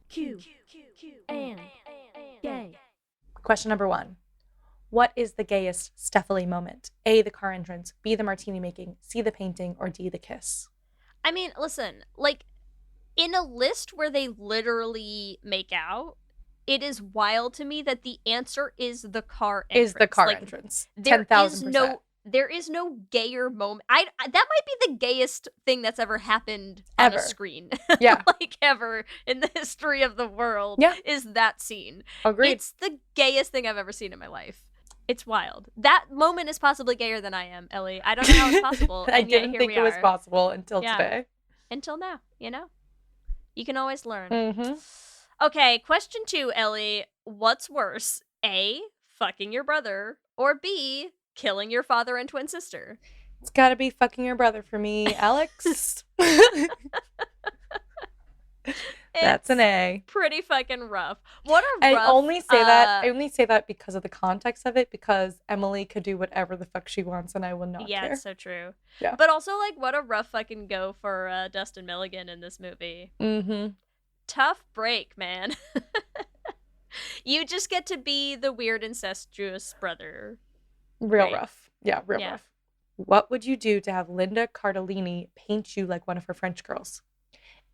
Q and gay. Question number 1. What is the gayest Stephanie moment? A, the car entrance, B, the martini making, C, the painting, or D, the kiss? I mean, listen, like, in a list where they literally make out, it is wild to me that the answer is the car entrance. Is the car Like, entrance. There 10,000%. is no gayer moment. That might be the gayest thing that's ever happened on Ever. a screen. Yeah. Like, ever in the history of the world. Yeah. Is that scene. Agreed. It's the gayest thing I've ever seen in my life. It's wild. That moment is possibly gayer than I am, Ellie. I don't know how it's possible. I and yet didn't here think we it was are. possible until Yeah. today. Until now, you know? You can always learn. Mm-hmm. Okay, question 2, Ellie. What's worse? A, fucking your brother, or B, killing your father and twin sister? It's gotta be fucking your brother for me, Alex. That's an A. Pretty fucking rough. What a I rough... only say that because of the context of it, because Emily could do whatever the fuck she wants and I will not Yeah, care. it's so true. Yeah. But also, like, what a rough fucking go for Dustin Milligan in this movie. Mm-hmm. Tough break, man. You just get to be the weird incestuous brother. Real Right. rough. Yeah, real rough. What would you do to have Linda Cardellini paint you like one of her French girls?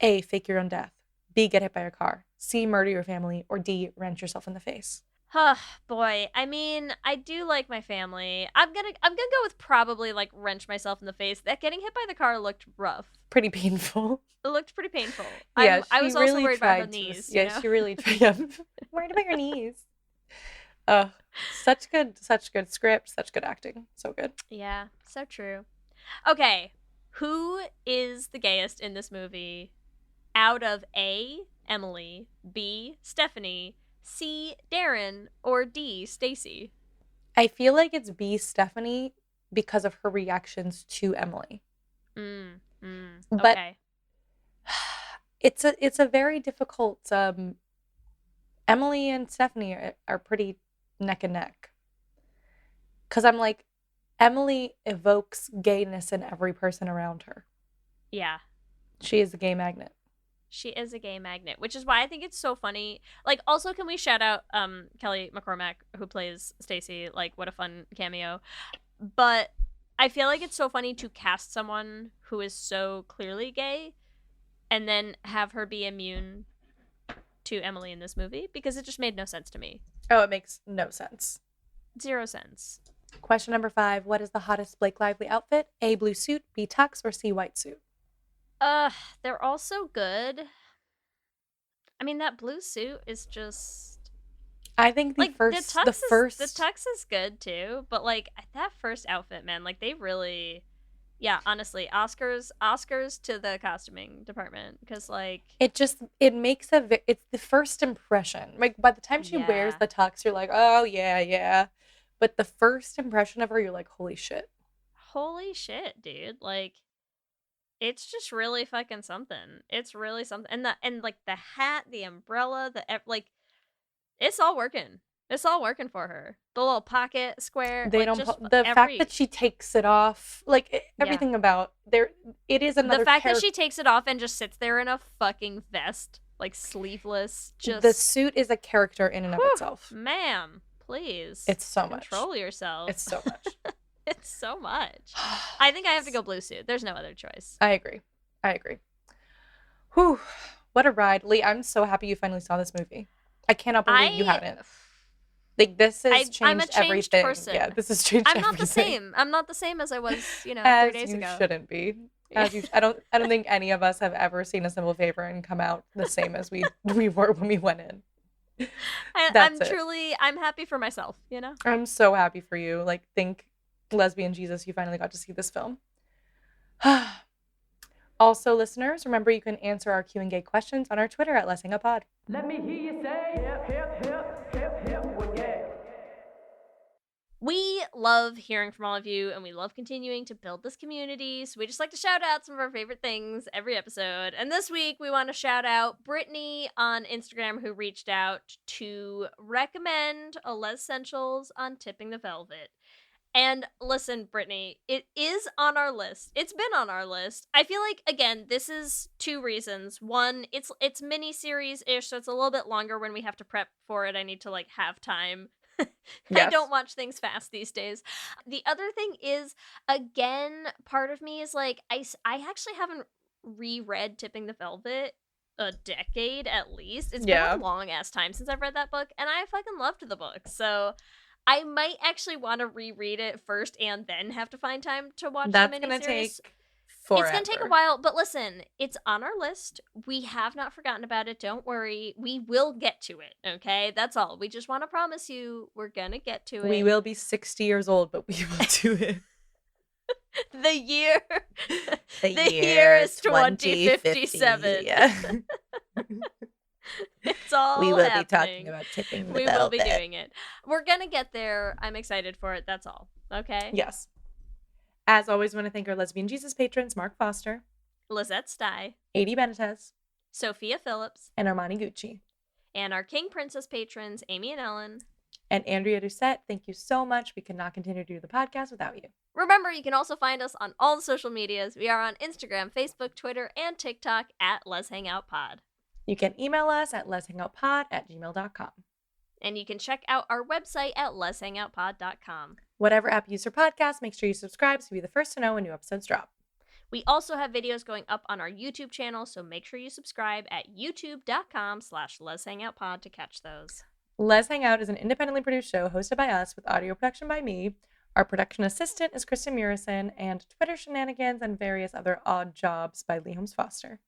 A, fake your own death. B, get hit by a car. C, murder your family. Or D, wrench yourself in the face. Huh, boy. I mean, I do like my family. I'm gonna go with probably, like, wrench myself in the face. That getting hit by the car looked rough. Pretty painful. It looked pretty painful. Yeah, I she was also really worried about the tried to- knees. Yeah, you know? she really tried. Yeah. Worried about your knees. Such good script, such good acting. So good. Yeah, so true. Okay, who is the gayest in this movie? Out of A, Emily, B, Stephanie, C, Darren, or D, Stacy? I feel like it's B, Stephanie, because of her reactions to Emily. But Okay. it's a very difficult. Emily and Stephanie are pretty neck and neck. Because I'm like, Emily evokes gayness in every person around her. Yeah. She is a gay magnet. She is a gay magnet, which is why I think it's so funny. Like, also, can we shout out Kelly McCormack, who plays Stacy? Like, what a fun cameo. But I feel like it's so funny to cast someone who is so clearly gay and then have her be immune to Emily in this movie, because it just made no sense to me. Oh, it makes no sense. 0 sense. Question number 5. What is the hottest Blake Lively outfit? A, blue suit, B, tux, or C, white suit? They're all so good. I mean, that blue suit is just... I think the like, first the tux is good too, but like that first outfit, man, like they really, yeah, honestly, Oscars to the costuming department, because like it makes it's the first impression. Like by the time she wears Yeah. the tux, you're like, oh yeah, but the first impression of her, you're like, holy shit. holy shit, dude, like it's just really fucking something. It's really something, and like the hat, the umbrella, like it's all working. It's all working for her. The little pocket square. They like, don't just the fact that she takes it off, like everything about there, it is another. The fact that she takes it off and just sits there in a fucking vest, like sleeveless, just the suit is a character in and of itself. Ma'am, please. It's so much. Control yourself. It's so much. It's so much. I think I have to go blue suit. There's no other choice. I agree. Whew, what a ride, Leigh. I'm so happy you finally saw this movie. I cannot believe you haven't. Like this has changed I'm a changed everything. person. Yeah, this has changed I'm everything. not the same. I'm not the same as I was, As 3 days you ago. shouldn't be. As you, I don't think any of us have ever seen A Simple Favor and come out the same as we were when we went in. That's it. I'm happy for myself, I'm so happy for you. Like, think lesbian Jesus, you finally got to see this film. Also, listeners, remember you can answer our Q&A questions on our Twitter at Lez Hang Out Pod. Let me hear you say hip, hip, hip, hip, hip, well, yeah. We love hearing from all of you, and we love continuing to build this community, so we just like to shout out some of our favorite things every episode. And this week, we want to shout out Brittany on Instagram, who reached out to recommend a Les Essentials on Tipping the Velvet. And listen, Brittany, it is on our list. It's been on our list. I feel like, again, this is 2 reasons. One, it's mini-series-ish, so it's a little bit longer when we have to prep for it. I need to, like, have time. I Yes. don't watch things fast these days. The other thing is, again, part of me is like, I actually haven't reread Tipping the Velvet a decade at least. It's been a long-ass time since I've read that book, and I fucking loved the book, so I might actually want to reread it first and then have to find time to watch the miniseries. That's gonna take forever. It's gonna take a while, but listen, it's on our list. We have not forgotten about it. Don't worry. We will get to it, okay? That's all. We just want to promise you we're gonna get to it. We will be 60 years old, but we will do it. The year The year is 2057. Yeah. It's all We will happening. be talking about tipping the We velvet. will be doing it. We're gonna get there. I'm excited for it. That's all. Okay? Yes. As always, I want to thank our Lesbian Jesus patrons, Mark Foster, Lizette Stye, Adi Benitez, Sophia Phillips, and Armani Gucci. and our King Princess patrons, Amy and Ellen. And Andrea Doucette, thank you so much. We could not continue to do the podcast without you. Remember, you can also find us on all the social medias. We are on Instagram, Facebook, Twitter, and TikTok at Lez Hang Out Pod. You can email us at lezhangoutpod@gmail.com. And you can check out our website at lezhangoutpod.com. Whatever app you use for podcasts, make sure you subscribe so you'll be the first to know when new episodes drop. We also have videos going up on our YouTube channel, so make sure you subscribe at youtube.com/lezhangoutpod to catch those. Lez Hang Out is an independently produced show hosted by us with audio production by me. Our production assistant is Kristen Murison, and Twitter shenanigans and various other odd jobs by Leigh Holmes Foster.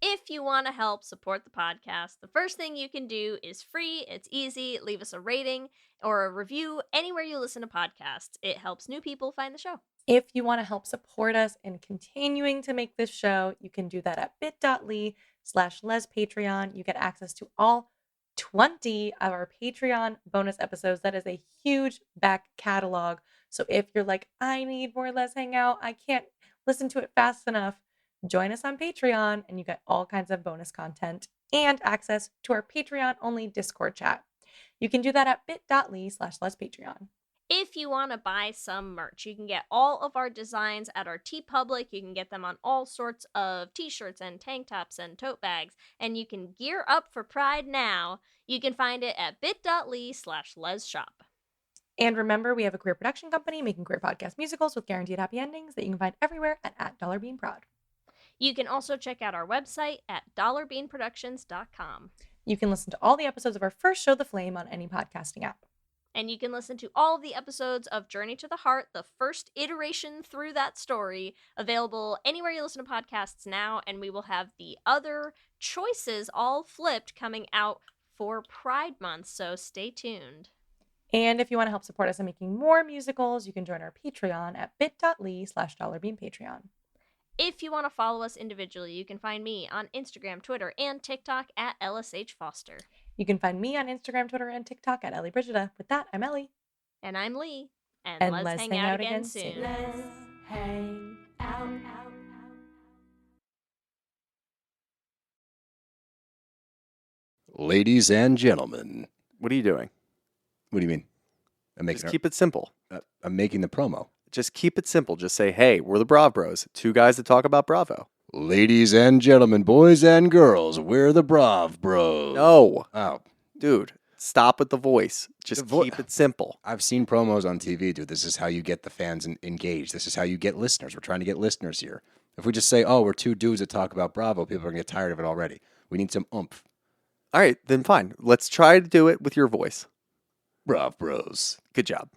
If you want to help support the podcast, the first thing you can do is free, it's easy, leave us a rating or a review anywhere you listen to podcasts. It helps new people find the show. If you want to help support us in continuing to make this show, you can do that at bit.ly/lespatreon. You get access to all 20 of our Patreon bonus episodes. That is a huge back catalog. So if you're like, I need more Lez Hang Out, I can't listen to it fast enough, join us on Patreon and you get all kinds of bonus content and access to our Patreon-only Discord chat. You can do that at bit.ly/lespatreon. If you want to buy some merch, you can get all of our designs at our TeePublic. You can get them on all sorts of t-shirts and tank tops and tote bags. And you can gear up for Pride now. You can find it at bit.ly/lezshop. And remember, we have a queer production company making queer podcast musicals with guaranteed happy endings that you can find everywhere at $beanprod. You can also check out our website at dollarbeanproductions.com. You can listen to all the episodes of our first show, The Flame, on any podcasting app. And you can listen to all of the episodes of Journey to the Heart, the first iteration through that story, available anywhere you listen to podcasts now. And we will have the other choices all flipped coming out for Pride Month, so stay tuned. And if you want to help support us in making more musicals, you can join our Patreon at bit.ly/dollarbeanpatreon. If you want to follow us individually, you can find me on Instagram, Twitter, and TikTok at LSH Foster. You can find me on Instagram, Twitter, and TikTok at Ellie Brigida. With that, I'm Ellie. And I'm Leigh. And And let's let's hang out again soon. Let's hang out. Ladies and gentlemen, What are you doing? what do you mean? I'm making Just keep it simple. I'm making the promo. Just keep it simple. Just say, hey, we're the Brav Bros, 2 guys that talk about Bravo. Ladies and gentlemen, boys and girls, we're the Brav Bros. No. Oh, Dude, stop with the voice. Just The keep it simple. I've seen promos on TV, dude. This is how you get the fans engaged. This is how you get listeners. We're trying to get listeners here. If we just say, oh, we're 2 dudes that talk about Bravo, people are going to get tired of it already. We need some oomph. All right, then fine. Let's try to do it with your voice. Brav Bros. Good job.